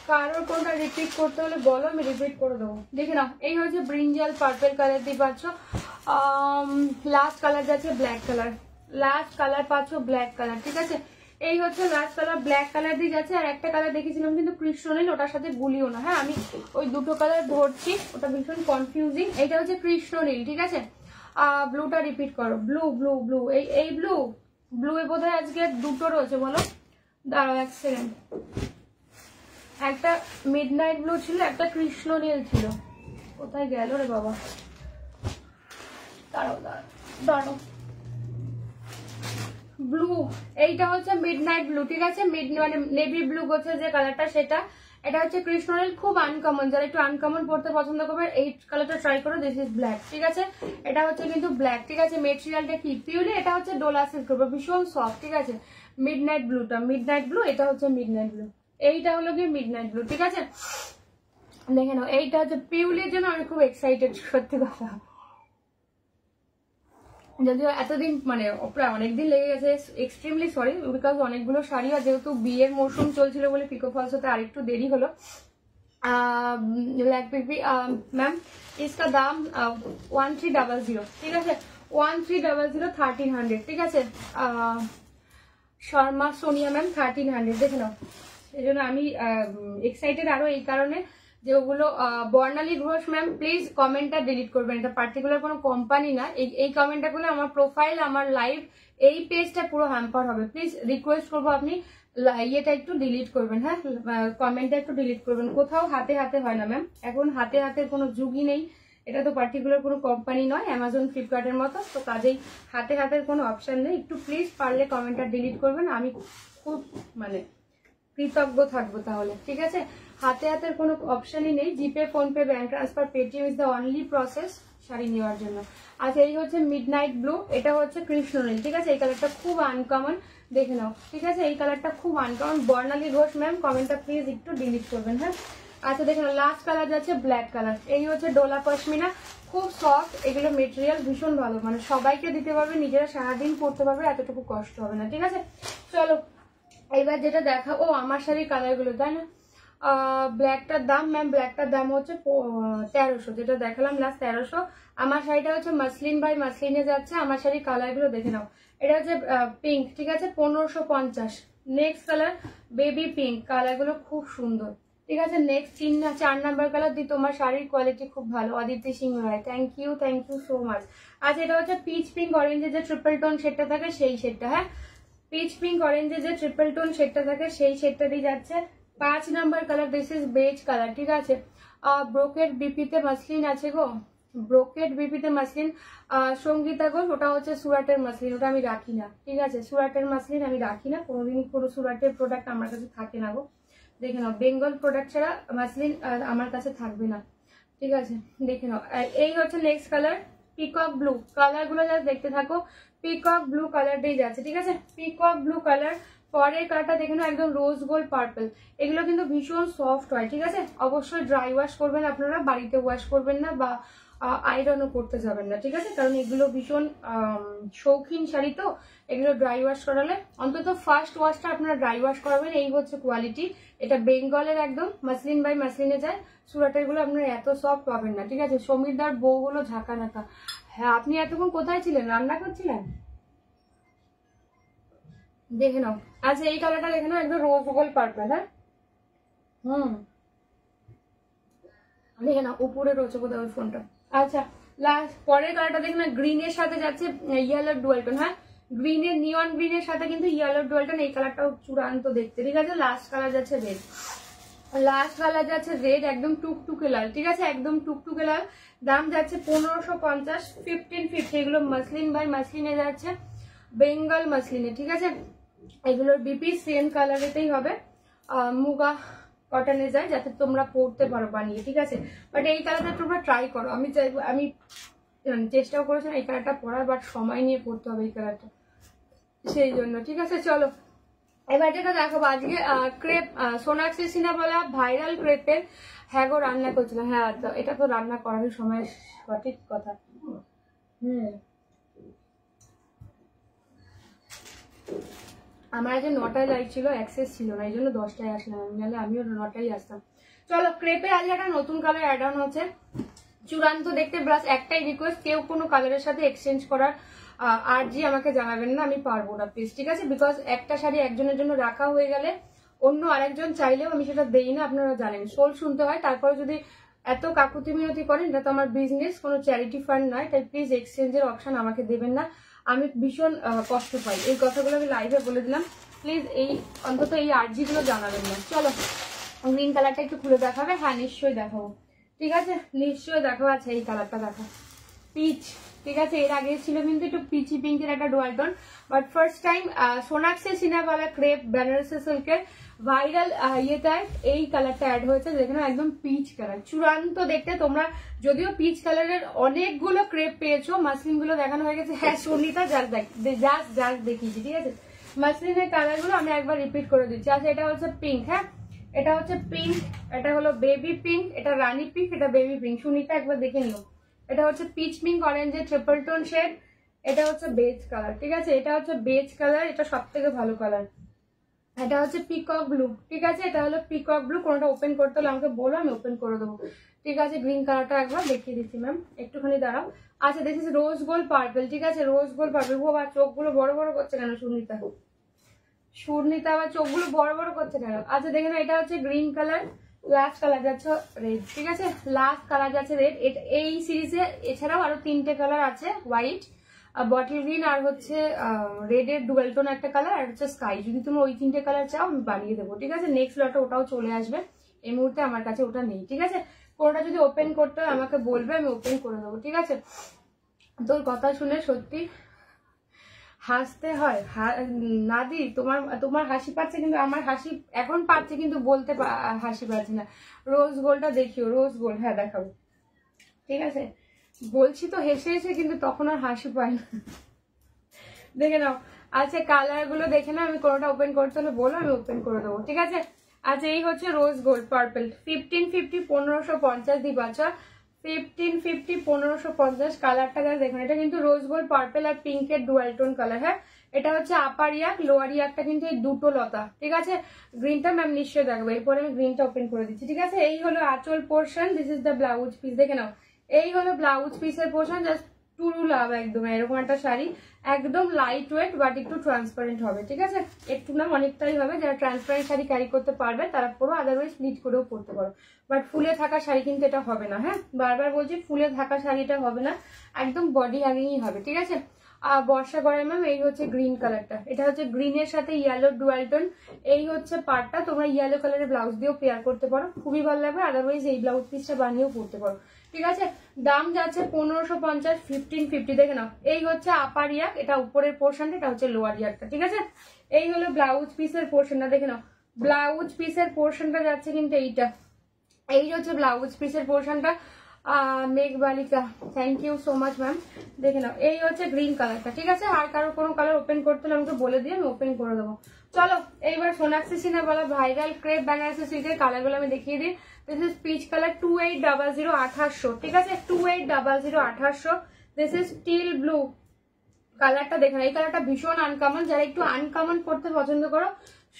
কারোর কোনটা রিপিট করতে হলে বলো, আমি রিপিট করে দেবো। দেখে নাও, এই হচ্ছে ব্রিঞ্জাল পার্পল কালার দিয়ে পাচ্ছ। লাস্ট কালার যাচ্ছে ব্ল্যাক কালার, লাস্ট কালার পাচ্ছ ব্ল্যাক কালার, ঠিক আছে। এই হচ্ছে লাস্ট কালার ব্ল্যাক কালার দিয়ে যাচ্ছে। আর একটা কালার দেখেছিলাম কিন্তু কৃষ্ণনীল, ওটার সাথে গুলিও না, হ্যাঁ। আমি ওই দুটো কালার ধরছি, ওটা ভীষণ কনফিউজিং। এইটা হচ্ছে কৃষ্ণনীল, ঠিক আছে। ব্লুটা রিপিট করো, ব্লু ব্লু ব্লু। এই ব্লু, ব্লু এ বোধহয় আজকে দুটো রয়েছে, বলো। দাঁড়াও এক সেকেন্ড। একটা মিডনাইট ব্লু ছিল, একটা কৃষ্ণনীল ছিল। কোথায় গেল রে বাবা? দাঁড়াও দাঁড়াও দাঁড়াও। ব্লু, এইটা হচ্ছে মিডনাইট ব্লু, ঠিক আছে। মানে নেভি ব্লু হচ্ছে যে কালারটা, সেটা। এটা হচ্ছে কৃষ্ণনীল, খুব আনকমন। যারা একটু আনকমন পড়তে পছন্দ করবে এই কালারটা ট্রাই করো। দিস ইজ ব্ল্যাক, ঠিক আছে। এটা হচ্ছে কিন্তু ব্ল্যাক, ঠিক আছে। মেটেরিয়ালটা কি পিওরলি, এটা হচ্ছে ডোলা সিল্ক, ভীষণ সফট, ঠিক আছে। মিডনাইট ব্লুটা, মিডনাইট ব্লু, এটা হচ্ছে মিডনাইট ব্লু। এইটা হলো কি মিডনাইট ব্লু, ঠিক আছে। দেখে নাও, এইটা হচ্ছে পিওরলির জন্য আমি খুব এক্সাইটেড, সত্যি কথা। যদিও এতদিন মানে প্রায় অনেকদিন লেগে গেছে, এক্সট্রিমলি সরি, বিকজ অনেকগুলো শাড়ি, আর যেহেতু বিয়ের মরশুম চলছিল বলে পিকো ফলস হতে আরেকটু দেরি হলো। ব্ল্যাক বেবি ম্যাম, इसका দাম 1300, ঠিক আছে। 1300, 1300, ঠিক আছে। শর্মা সোনিয়া ম্যাম 1300, দেখে নাও। সেই জন্য আমি এক্সাইটেড আরো এই কারণে যে ওগুলো বর্ণালী ঘোষ ম্যাম, প্লিজ কমেন্টটা ডিলিট করবেন। এটা পার্টিকুলার কোনো কোম্পানি না। এই কমেন্টটা করলে আমার প্রোফাইল, আমার লাইভ, এই পেজটা পুরো হ্যাম্পার হবে। প্লিজ রিকোয়েস্ট করবো আপনি ইয়েটা একটু ডিলিট করবেন, হ্যাঁ। কমেন্টটা একটু ডিলিট করবেন। কোথাও হাতে হাতে হয় না ম্যাম, এখন হাতে হাতের কোনো যুগই নেই। এটা তো পার্টিকুলার কোনো কোম্পানি নয়, অ্যামাজন ফ্লিপকার্টের মতো, তো কাজেই হাতে হাতের কোনো অপশন নেই। একটু প্লিজ পারলে কমেন্টটা ডিলিট করবেন, আমি খুব মানে কৃতজ্ঞ থাকবো তাহলে, ঠিক আছে। হাতে হাতের কোনো অপশনই নেই। GPay, PhonePe, bank transfer, Paytm is the only process sari নেওয়ার জন্য। আচ্ছা, এই হচ্ছে মিডনাইট ব্লু, এটা হচ্ছে কৃষ্ণনীল, ঠিক আছে। এই কালারটা খুব আনকমন, দেখে নাও, ঠিক আছে। এই কালারটা খুব আনকমন। বর্ণালী ঘোষ ম্যাম, কমেন্টটা প্লিজ একটু ডিলিট করবেন, হ্যাঁ। আচ্ছা দেখে নাও, লাস্ট কালার যাচ্ছে ব্ল্যাক কালার। এই হচ্ছে ডোলা পশমিনা, খুব সফট, এগুলো মেটেরিয়াল ভীষণ ভালো, মানে সবাইকে দিতে পারবে, নিজেরা সারাদিন পরতে পারবে, এতটুকু কষ্ট হবে না। ঠিক আছে, চলো এবার যেটা দেখা, ও আমার শাড়ির কালারগুলো তাই না। ব্ল্যাকটার দাম ম্যাম, ব্ল্যাকটার দাম হচ্ছে 1300, যেটা দেখালাম লাস্ট 1300। আমার শাড়িটা হচ্ছে মাসলিন বাই মাসলিনে যাচ্ছে। আমার শাড়ির কালারগুলো দেখে নাও। এটা হচ্ছে পিঙ্ক, ঠিক আছে, 1550। নেক্সট কালার বেবি পিঙ্ক, কালারগুলো খুব সুন্দর। ঠিক আছে, নেক্সট 4 নাম্বার কালার দি, তোমার শাড়ির কোয়ালিটি খুব ভালো, অদিতি সিং রায়, থ্যাংক ইউ সো মাচ। আচ্ছা, এটা হচ্ছে পিচ পিঙ্ক অরেঞ্জের যে ট্রিপল টোন শেডটা থাকে সেই শেডটা, হ্যাঁ পিচ পিঙ্ক অরেঞ্জের যে ট্রিপল টোন শেডটা থাকে সেই শেডটা দিয়ে যাচ্ছে। 5 number colour, this is beige colour. ঠিক আছে, ব্রোকেড বিপিতে মাসলিন আছে গো, ব্রোকেড বিপিতে মাসলিন। সঙ্গীতা গো, ওটা হচ্ছে সুরাটের মাসলিন, ওটা আমি রাখি না। ঠিক আছে, সুরাটের মাসলিন আমি রাখি না, কোনোদিনই কোনো সুরাটের প্রোডাক্ট আমার কাছে থাকে না গো। দেখে নাও, বেঙ্গল প্রোডাক্ট ছাড়া মাসলিন আমার কাছে থাকবে না। ঠিক আছে, দেখে নাও। এই হচ্ছে নেক্সট কালার পিকক ব্লু, কালারগুলো যা দেখতে থাকো, পিকক ব্লু কালার দিয়ে যাচ্ছে। ঠিক আছে, পিকক ব্লু কালার। পরের কালারটা দেখে নাও, একদম রোজ গোল্ড পার্পল। এগুলো কিন্তু ভীষণ সফট হয়। ঠিক আছে, অবশ্যই ড্রাই ওয়াশ করবেন আপনারা, বাড়িতে ওয়াশ করবেন না বা আয়রনও করতে যাবেন না। ঠিক আছে, কারণ এগুলো ভীষণ শৌখিন শাড়ি, তো এগুলো ড্রাই ওয়াশ করালে অন্তত ফার্স্ট ওয়াশটা আপনারা ড্রাই ওয়াশ করাবেন। এই হচ্ছে কোয়ালিটি, এটা বেঙ্গলের একদম মাসলিন বাই মাসলিনে যায়। সুরাটের গুলো আপনারা এত সফট পাবেন না। ঠিক আছে, সমীরদার বউ হলো ঝাঁকা নাকা। হ্যাঁ, আপনি এতক্ষণ কোথায় ছিলেন, রান্না করছিলেন? দেখে নাও। আচ্ছা, এই কালারটা দেখে নাও, একদম রোজ গোল্ড পার্পল। হ্যাঁ, দেখে নাও, উপরে রয়েছে কোথাও ওই ফোনটা। আচ্ছা, লাস্ট পরের কালারটা দেখে না, গ্রিনের সাথে যাচ্ছে ইয়েলো ডুয়ালটন। হ্যাঁ, গ্রিনের, নিয়ন গ্রিনের সাথে কিন্তু ইয়েলো ডুয়ালটন, এই কালারটাও চূড়ান্ত দেখতে। ঠিক আছে, লাস্ট কালার যাচ্ছে রেড, লাস্ট কালার যাচ্ছে রেড, একদম টুকটুকে লাল। ঠিক আছে, একদম টুকটুকে লাল। দাম যাচ্ছে 1550, 1550। এগুলো মাসলিন বাই মাসলিনে যাচ্ছে, বেঙ্গল মাসলিনে। ঠিক আছে, এগুলোর বিপি সেম কালারেতেই হবে, মুগা কটনে যায়, যাতে তোমরা পরতে পারো বানিয়ে। ঠিক আছে, বাট এই কালারটা তোমরা ট্রাই করো। আমি চাইবো, আমি চেষ্টাও করেছিলাম এই কালারটা পরার, বাট সময় নিয়ে পড়তে হবে এই কালারটা, সেই জন্য। ঠিক আছে, চলো এবার যেটা দেখাবো আজকে ক্রেপ, সোনাক্ষী সিনহা ভাইরাল ক্রেপের। হ্যাঁ গো, রান্না করছিলাম। হ্যাঁ, তো এটা তো রান্না করার সময়, সঠিক কথা। আমার আজ 9টায় লাইভ ছিল, অ্যাক্সেস ছিল না, এই জন্য 10টায় আসলাম, নাহলে আমিও 9টায় আসতাম। চলো, ক্রেপে আজ একটা নতুন কালার অ্যাড অন হচ্ছে, চূড়ান্ত দেখতে ব্রাশ। একটাই রিকোয়েস্ট, কেউ কোনো কালারের সাথে এক্সচেঞ্জ করার আরজি আমাকে জানাবেন না, আমি পারবো না প্লিজ। ঠিক আছে, বিকজ একটা শাড়ি একজনের জন্য রাখা হয়ে গেলে অন্য আরেকজন চাইলেও আমি সেটা দেই না, আপনারা জানেন, সোল শুনতে হয়। তারপরে যদি এত কাকুতি মিনতি করেন, এটা তো আমার বিজনেস, কোনো চ্যারিটি ফান্ড নয়, তাই প্লিজ এক্সচেঞ্জের অপশন আমাকে দেবেন না, আমি ভীষণ কষ্ট পাই। এই কথাগুলো আমি লাইভে বলে দিলাম, প্লিজ এই অন্তত এই আরজি গুলো জানাবেন না। চলো, গ্রিন কালারটা একটু খুলে দেখাবে? হ্যাঁ, নিশ্চয়ই দেখাবো। ঠিক আছে, নিশ্চয়ই দেখো। আচ্ছা, এই কালারটা দেখো, পিচ। ঠিক আছে, এর আগে ছিল কিন্তু একটু পিচি পিঙ্কের একটা dual tone, but first time Sonakshi Sinha crepe Banarasi সিল্কের ভাইরাল ইয়েটায় এই কালারটা অ্যাড হয়েছে, যেখানে একদম পিচ কালার, চূড়ান্ত দেখতে। তোমরা যদিও পিচ কালারের অনেকগুলো ক্রেপ পেয়েছো, মাসলিন গুলো দেখানো হয়ে গেছে। হ্যাঁ, সুনিতা জাস্ট দেখিয়েছি। ঠিক আছে, মাসলিনের কালার গুলো আমি একবার রিপিট করে দিচ্ছি। আচ্ছা, এটা হচ্ছে পিঙ্ক। হ্যাঁ, এটা হচ্ছে পিঙ্ক, এটা হলো বেবি পিঙ্ক, এটা রানী পিঙ্ক, এটা বেবি পিঙ্ক। সুনিতা একবার দেখে নিও। এটা হচ্ছে পিচ পিঙ্ক অরেঞ্জের ট্রিপল টোন শেড, এটা হচ্ছে বেজ কালার। ঠিক আছে, এটা হচ্ছে বেজ কালার, এটা সব থেকে ভালো কালার। এটা হচ্ছে পিকক ব্লু। ঠিক আছে, এটা হলো পিকক ব্লু। কোনটা ওপেন করতে হলে আমাকে বলো, আমি ওপেন করে দেবো। ঠিক আছে, গ্রিন কালারটা একবার দেখিয়ে দিচ্ছি ম্যাম, একটুখানি দাঁড়াও। আচ্ছা, this is rose gold purple. ঠিক আছে, রোজ গোল্ড পার্পল। ও বা চোখগুলো বড় বড় করছে কেন সুনিতা আবার চোখগুলো বড় বড় করছে কেন? আচ্ছা, দেখে না, এটা হচ্ছে গ্রিন কালার, লাস্ট কালার যাচ্ছে রেড। ঠিক আছে, লাস্ট কালার যাচ্ছে রেড। এই সিরিজে এছাড়াও আরো 3টে কালার আছে, হোয়াইট, বটল গ্রিন, আর হচ্ছে রেডের ডুয়েলটন একটা কালার, আর হচ্ছে স্কাই। যদি তুমি ওই 3টে কালার চাও, আমি বানিয়ে দেবো। ঠিক আছে, নেক্সট লটে ওটাও চলে আসবে, এই মুহূর্তে আমার কাছে ওটা নেই। ঠিক আছে, কোনটা যদি ওপেন করতে হয় আমাকে বলবে, আমি ওপেন করে দেবো। ঠিক আছে, তোর কথা শুনে সত্যি হাসতে হয়। নাদি, তোমার হাসি পাচ্ছে, কিন্তু আমার হাসি এখন পাচ্ছে, কিন্তু বলতে হাসি পাচ্ছে না। রোজ গোল্ডটা দেখিও, রোজ গোল্ড। হ্যাঁ, দেখাবো। ঠিক আছে, বলছি তো হেসে হেসে, কিন্তু তখন আর হাসি পাই না। দেখে নাও। আচ্ছা, কালার গুলো দেখে নাও, আমি কোনোটা ওপেন করতে হলে বলো, আমি ওপেন করে দেবো। ঠিক আছে, আচ্ছা, এই হচ্ছে রোজ গোল্ড পার্পল, 1550, 1550 দিবাচা, 1550 1550 কালারটা দেখুন, এটা কিন্তু রোজ গোল্ড পার্পল আর পিঙ্কের ডুয়াল টোন কালার। হ্যাঁ, এটা হচ্ছে আপার ইয়াক, লোয়ার ইয়াকটা কিন্তু এই দুটো লতা, ঠিক আছে। গ্রিনটা ম্যাম নিশ্চয়ই দেখবো, এরপরে আমি গ্রিনটা ওপেন করে দিচ্ছি, ঠিক আছে। এই হলো আঁচল portion, this is the blouse piece, দেখে নাও। এই হলো ব্লাউজ পিসের পোর্শন, জাস্ট টুরু লাভ একদম এরকম একটা শাড়ি, একদম লাইট ওয়েট বাট একটু ট্রান্সপারেন্ট হবে, ঠিক আছে। একটু না অনেকটাই হবে, যারা ট্রান্সপারেন্ট শাড়ি ক্যারি করতে পারবে তারা পরো, আদারওয়াইজ স্প্লিট করেও পরতে পারো। বাট ফুলে থাকা শাড়ি কিন্তু এটা হবে না। হ্যাঁ, বারবার বলছি ফুলে থাকা শাড়িটা হবে না, একদম বডি হ্যাঙ্গিংই হবে, ঠিক আছে। বর্ষা গড়ায় ম্যাম এই হচ্ছে গ্রিন কালারটা, এটা হচ্ছে গ্রিনের সাথে ইয়েলো ডুয়াল টোন। এই হচ্ছে পার্টটা, তোমরা ইয়েলো কালারের ব্লাউজ দিয়েও পেয়ার করতে পারো, খুবই ভালো লাগবে। আদারওয়াইজ এই ব্লাউজ পিসটা বানিয়েও পরতে পারো, ঠিক আছে। দাম যাচ্ছে 1550 1550, দেখে নাও। এই হচ্ছে আপার ইয়াক, এটা উপরের পোর্শনটা, এটা হচ্ছে লোয়ার ইয়াকটা, ঠিক আছে। এই হলো ব্লাউজ পিসের পোর্শনটা, দেখে নাও। ব্লাউজ পিসের পোর্শনটা যাচ্ছে কিন্তু এইটা, এই হচ্ছে ব্লাউজ পিসের পোর্শনটা। Meghbalika, thank you so much ma'am, দেখে নাও। এই হচ্ছে গ্রিন কালারটা, ঠিক আছে। আর কারো কোনো কালার ওপেন করতে হলে আমাকে বলে দিয়ে আমি ওপেন করে দেবো। চলো এইবার সোনাক্ষী সিনহা বলা ভাইরাল ক্রেপ বেনারসি সিল্কের কালারগুলো আমি দেখিয়ে দিই। দিস ইজ পিচ কালার 2800 2800, ঠিক আছে। 2800 2800। দিস ইজ স্টিল ব্লু কালারটা, দেখেন এই কালারটা ভীষণ আনকমন, যারা একটু আনকমন পড়তে পছন্দ করো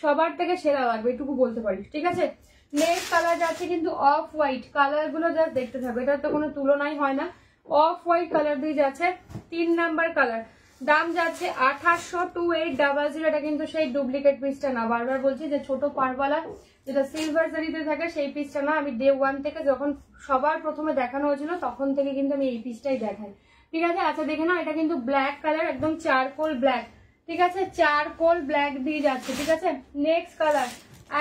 সবার থেকে সেরা লাগবে, এটুকু বলতে পারি, ঠিক আছে। নেক্সট কালার যাচ্ছে কিন্তু অফ হোয়াইট, কালার গুলো জাস্ট দেখতে থাকবে, এটা তো কোনো তুলনাই হয় না। অফ হোয়াইট কালার দিয়ে যাচ্ছে 3 নাম্বার কালার, দাম যাচ্ছে 2800 2800। এটা কিন্তু সেই ডুপ্লিকেট পিসটা না, বারবার বলছি যে ছোট পারওয়ালা যেটা সিলভার জারিতে থাকে সেই পিসটা না। আমি ডে 1 থেকে যখন সবার প্রথমে দেখানো হয়েছিল তখন থেকে কিন্তু আমি এই পিসটাই দেখাই, ঠিক আছে। আচ্ছা দেখে নাও, এটা কিন্তু ব্ল্যাক কালার, একদম চারকোল ব্ল্যাক, ঠিক আছে। চারকোল ব্ল্যাক দিয়ে যাচ্ছে, ঠিক আছে। নেক্সট কালার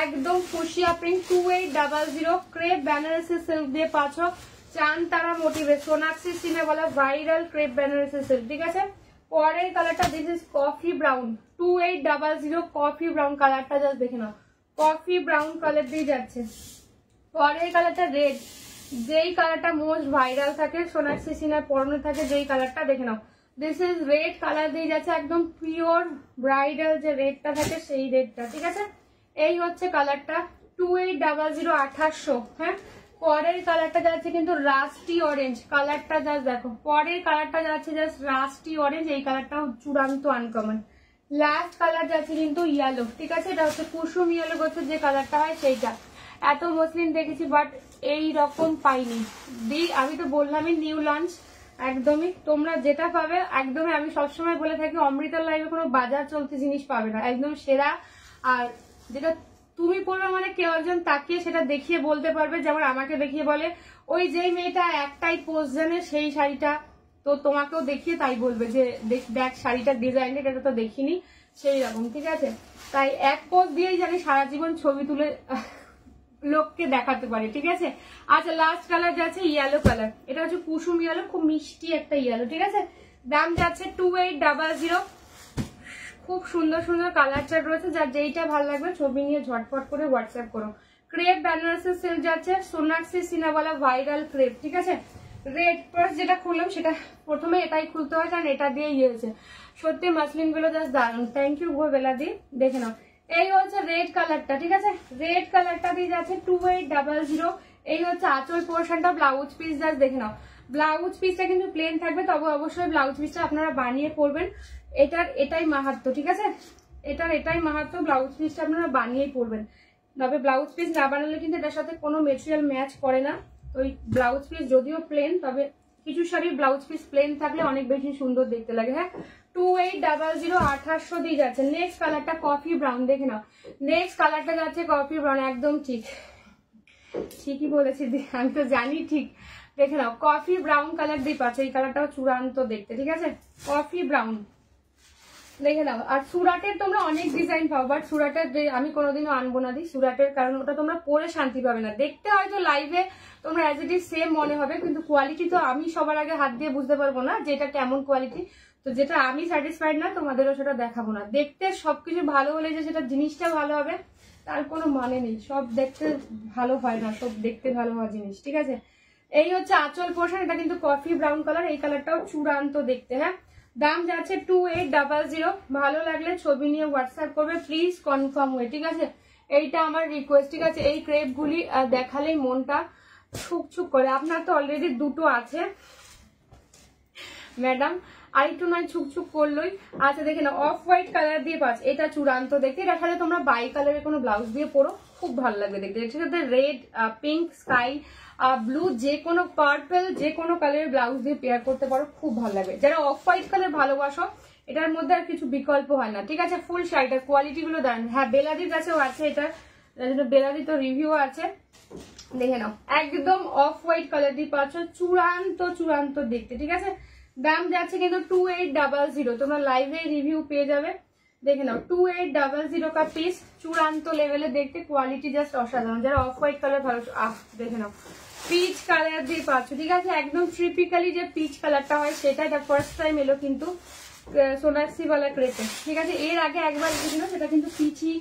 একদম fuchsia print 2800 crepe Banarasi silk দিয়ে পাচ্ছ, চান তারা মোটিভে সোনাক্ষী সিনহা বলা ভাইরাল ক্রেপ বেনারসি সিল্ক, ঠিক আছে। পরের কালারটা this is coffee brown, 2800 coffee brown কালারটা জাস্ট দেখে নাও, কফি ব্রাউন কালার দিয়ে যাচ্ছে। পরের কালারটা রেড, যেই কালারটা মোস্ট ভাইরাল থাকে সোনাক্ষী সিনহার পরনে থাকে যেই কালারটা, দেখে নাও। দিস ইজ রেড কালার দিয়ে যাচ্ছে, একদম পিওর ব্রাইডাল যে রেডটা থাকে সেই রেডটা, ঠিক আছে। এই হচ্ছে কালারটা 2800 2800। হ্যাঁ, পরের কালারটা যাচ্ছে কিন্তু রাস্টি অরেঞ্জ কালারটা, জাস্ট দেখো। পরের কালারটা যাচ্ছে জাস্ট রাস্টি অরেঞ্জ, এই কালারটাও চূড়ান্ত আনকমন। লাস্ট কালার যাচ্ছে কিন্তু ইয়েলো, ঠিক আছে। এটা হচ্ছে কুসুম ইয়েলো গোছের যে কালারটা হয় সেইটা। এত মসলিন দেখেছি বাট এই রকম পাইনি। আমি তো বললামই নিউ লঞ্চ, একদমই তোমরা যেটা পাবে একদমই, আমি সবসময় বলে থাকি অমৃতার লাইভে কোনো বাজার চলতি জিনিস পাবে না, একদম সেরা। আর যেটা তুমি পড়বে মানে কেউ একজন তাকিয়ে সেটা দেখিয়ে বলতে পারবে, যেমন আমাকে দেখিয়ে বলে ওই যেই মেয়েটা একটাই পোজ জানে সেই শাড়িটা, তো তোমাকেও দেখিয়ে তাই বলবে যে দেখ শাড়িটার ডিজাইন এটা তো দেখিনি, সেই রকম, ঠিক আছে। তাই এক পোজ দিয়েই জানি সারা জীবন ছবি তুলে লোককে দেখাতে পারে, ঠিক আছে। আচ্ছা লাস্ট কালার যাচ্ছে ইয়েলো কালার, এটা হচ্ছে কুসুম ইয়েলো, খুব মিষ্টি একটা ইয়েলো, ঠিক আছে। দাম যাচ্ছে 2800। খুব সুন্দর সুন্দর কালার চার্ট রয়েছে, যার যেইটা ভালো লাগবে ছবি নিয়ে ঝটপট করে হোয়াটসঅ্যাপ করো। ক্রেপ বেনারসি সিল্ক যাচ্ছে সোনাক্ষী সিনহা বলা ভাইরাল ক্রেপ, ঠিক আছে। রেড ফার্স্ট যেটা খুললাম সেটা প্রথমে এটাই খুলতে হয় কারণ এটা দিয়ে ইয়েছে, সত্যি মাসলিন গুলো জাস্ট দারুন, থ্যাংক ইউ গো বেলাদি, দেখে নাও। এই হচ্ছে রেড কালারটা, ঠিক আছে। রেড কালারটা দিয়ে যাচ্ছে 2800। এই হচ্ছে আঁচল পোর্শনটা, ব্লাউজ পিস জাস্ট দেখে নাও। ব্লাউজ পিসটা কিন্তু প্লেন থাকবে, তবে অবশ্যই ব্লাউজ পিসটা আপনারা বানিয়ে পরবেন, এটাই মাহাত্ম্য, ঠিক আছে। এটাই মাহাত্ম্য, ব্লাউজ পিসটা আপনারা বানিয়েই পরবেন, তবে ব্লাউজ পিস না বানালে কিন্তু এটার সাথে কোনো মেটেরিয়াল ম্যাচ করে না। ওই ব্লাউজ পিস যদিও প্লেন, তবে কিছু শাড়ির ব্লাউজ পিস প্লেন থাকলে অনেক বেশি সুন্দর দেখতে লাগে। হ্যাঁ, 2800 2800 দিয়ে যাচ্ছে। নেক্সট কালারটা কফি ব্রাউন, দেখে নাও। নেক্সট কালারটা যাচ্ছে কফি ব্রাউন, একদম ঠিকই বলেছি, আমি তো জানি ঠিক, দেখে নাও। কফি ব্রাউন কালার দিয়ে পাচ্ছে, এই কালারটাও চূড়ান্ত দেখতে, ঠিক আছে। কফি ব্রাউন দেখে নাও। আর সুরাটের তোমরা অনেক ডিজাইন পাও, বাট সুরাটের আমি কোনোদিনও আনবো না দিই সুরাটের, কারণ ওটা তোমরা পরে শান্তি পাবে না। দেখতে হয়তো লাইভে তোমরা অ্যাজ ইট ইজ সেম মনে হবে, কিন্তু কোয়ালিটি তো আমি সবার আগে হাত দিয়ে বুঝতে পারবো না যে এটা কেমন কোয়ালিটি। তো যেটা আমি স্যাটিসফাইড না তোমাদেরও সেটা দেখাবো না। দেখতে সবকিছু ভালো হলে যে সেটা জিনিসটা ভালো হবে তার কোনো মানে নেই, সব দেখতে ভালো হয় না, সব দেখতে ভালো হওয়া জিনিস, ঠিক আছে। এই হচ্ছে আঁচল পোর্শন, এটা কিন্তু কফি ব্রাউন কালার, এই কালারটাও চূড়ান্ত দেখতে। হ্যাঁ, দাম যাচ্ছে 2800। ভালো লাগলে ছবি নিয়ে হোয়াটসঅ্যাপ করবে, প্লিজ কনফার্ম হয়ে, ঠিক আছে। এইটা আমার রিকোয়েস্ট, ঠিক আছে। এই ক্রেপ গুলি দেখালেই মনটা ছুক করে। আপনার তো অলরেডি দুটো আছে ম্যাডাম, আরেকটু নয় ছুক করলোই। আচ্ছা দেখে না, অফ হোয়াইট কালার দিয়ে পাচ্ছ, এটা চূড়ান্ত দেখতে। এটার সাথে তোমরা বাই কালারের কোনো ব্লাউজ দিয়ে পরো, খুব ভালো লাগবে দেখতে। এর সাথে রেড, পিঙ্ক, স্কাই ব্লু, যে কোনো পার্পল, যে কোনো কালারের ব্লাউজ দিয়ে পেয়ার করতে পারো, খুব ভালো লাগবে। যারা অফ হোয়াইট কালার ভালোবাসো, এটার মধ্যে আর কিছু বিকল্প হয় না, ঠিক আছে। ফুল শাড়িটার কোয়ালিটি গুলো দাঁড়ান। হ্যাঁ, বেলাদির কাছেও আছে এটা, বেলাদি তো রিভিউ আছে, দেখে নাও। একদম অফ হোয়াইট কালার দিয়ে পাচ্ছ, চূড়ান্ত দেখতে, ঠিক আছে। দাম যাচ্ছে কিন্তু 2800, তোমরা লাইভে রিভিউ পেয়ে যাবে, দেখে নাও। 2800 কা পিস, চূড়ান্ত লেভেলে দেখতে, কোয়ালিটি জাস্ট অসাধারণ। যারা অফ হোয়াইট কালার ভালো, দেখে নাও। পিচ কালার দিয়ে পাচ্ছ, ঠিক আছে। একদম ট্রিপিক্যালি যে পিচ কালারটা হয় সেটা, এটা ফার্স্ট টাইম এলো কিন্তু সোনাক্ষী ওয়ালা ক্রেপে, ঠিক আছে। এর আগে একবার এসেছিল, সেটা কিন্তু পিচি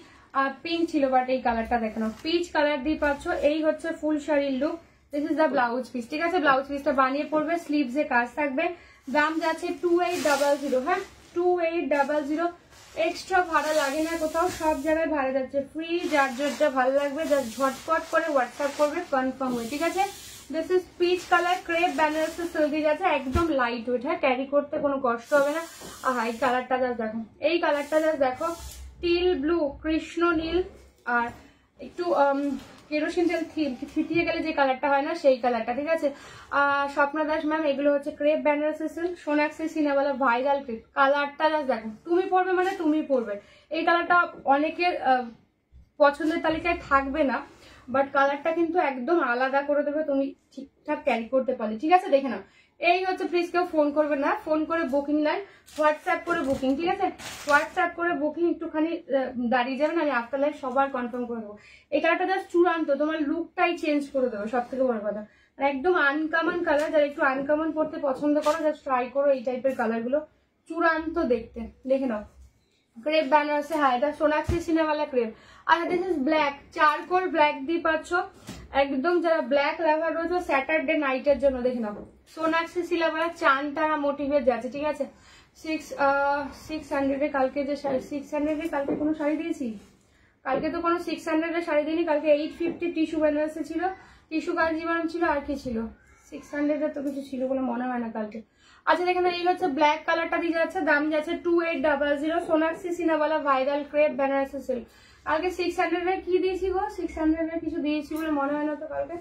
পিঙ্ক ছিল, বাট এই কালারটা দেখে নাও, পিচ কালার দিয়ে পাচ্ছ। এই হচ্ছে ফুল শাড়ির look, this is the blouse piece, ঠিক আছে। ব্লাউজ পিসটা বানিয়ে পড়বে, স্লিভসে কাজ থাকবে। দাম যাচ্ছে 2800, হ্যাঁ 2800। এক্সট্রা ভাড়া লাগে না কোথাও, সব জায়গায় ভাড়া যাচ্ছে ফ্রি। যার যেটা ভালো লাগবে জাস্ট ঝটপট করে হোয়াটসঅ্যাপ করবে, কনফার্ম হয়ে, ঠিক আছে। This is peach colour, crepe Banarasi সিল্কে যাচ্ছে, একদম লাইট ওয়েট, হ্যাঁ ক্যারি করতে কোনো কষ্ট হবে না। এই কালারটা জাস্ট দেখো, এই কালারটা জাস্ট দেখো, টিল ব্লু, কৃষ্ণ নীল, আর একটু কেরোসিন তেল ছিটিয়ে গেলে যে কালারটা হয় না, সেই কালারটা, ঠিক আছে। স্বপ্না দাস ম্যাম, এগুলো হচ্ছে ক্রেপ বেনারসি সিল্ক, সোনাক্ষী সিনেওয়ালা ভাইরাল ক্রেপ। কালারটা জাস্ট দেখো, তুমি পরবে মানে তুমি পরবে। এই কালারটা অনেকের পছন্দের তালিকায় থাকবে না, বাট কালারটা কিন্তু একদম আলাদা করে দেবে, তুমি ঠিকঠাক ক্যারি করতে পারলে, ঠিক আছে। দেখে নাও, এই হচ্ছে। প্লিজ কেউ ফোন করবে না, ফোন করে বুকিং নাই, হোয়াটসঅ্যাপ করে বুকিং, ঠিক আছে। হোয়াটসঅ্যাপ করে বুকিং, একটুখানি দাঁড়িয়ে যাবেন, আমি আফটার লাইফ সবার কনফার্ম করে দেবো। এই কালারটা জাস্ট চূড়ান্ত, তোমার লুকটাই চেঞ্জ করে দেবো, সব থেকে বড় কথা। একদম আনকমন কালার, যারা একটু আনকমন পড়তে পছন্দ করো, জাস্ট ট্রাই করো এই টাইপের কালার গুলো, চূড়ান্ত দেখতে। দেখে নাও, ক্রেপ বেনারসি, হ্যাঁ এটা সোনাক্ষী সিনেওয়ালা ক্রেপ। আচ্ছা this is black, charcoal black দিয়ে পাচ্ছ একদম। যারা ব্ল্যাক লাভার রয়েছে স্যাটারডে নাইটের জন্য, দেখে নাও। সোনাক্ষী সিনেওয়ালা চান তারা মোটিভেট যাচ্ছে, ঠিক আছে। 600 কালকে যে 600 কালকে কোনো শাড়ি দিয়েছি, কালকে তো কোনো 600 শাড়ি দিইনি, কালকে 850 টিস্যু বেনারসি ছিল, টিস্যু কাঞ্জিভারম ছিল, আর কি ছিল, 600 তো কিছু ছিল বলে মনে হয় না কালকে। আচ্ছা দেখেন, এই হচ্ছে ব্ল্যাক কালারটা দিয়ে যাচ্ছে, দাম যাচ্ছে 2800, সোনাক্ষী সিনেওয়ালা ভাইরাল ক্রেপ বেনারসি সিল্ক। কালকে 600 কি দিয়েছি গো, 600 কিছু দিয়েছি বলে মনে হয় না তো কালকে।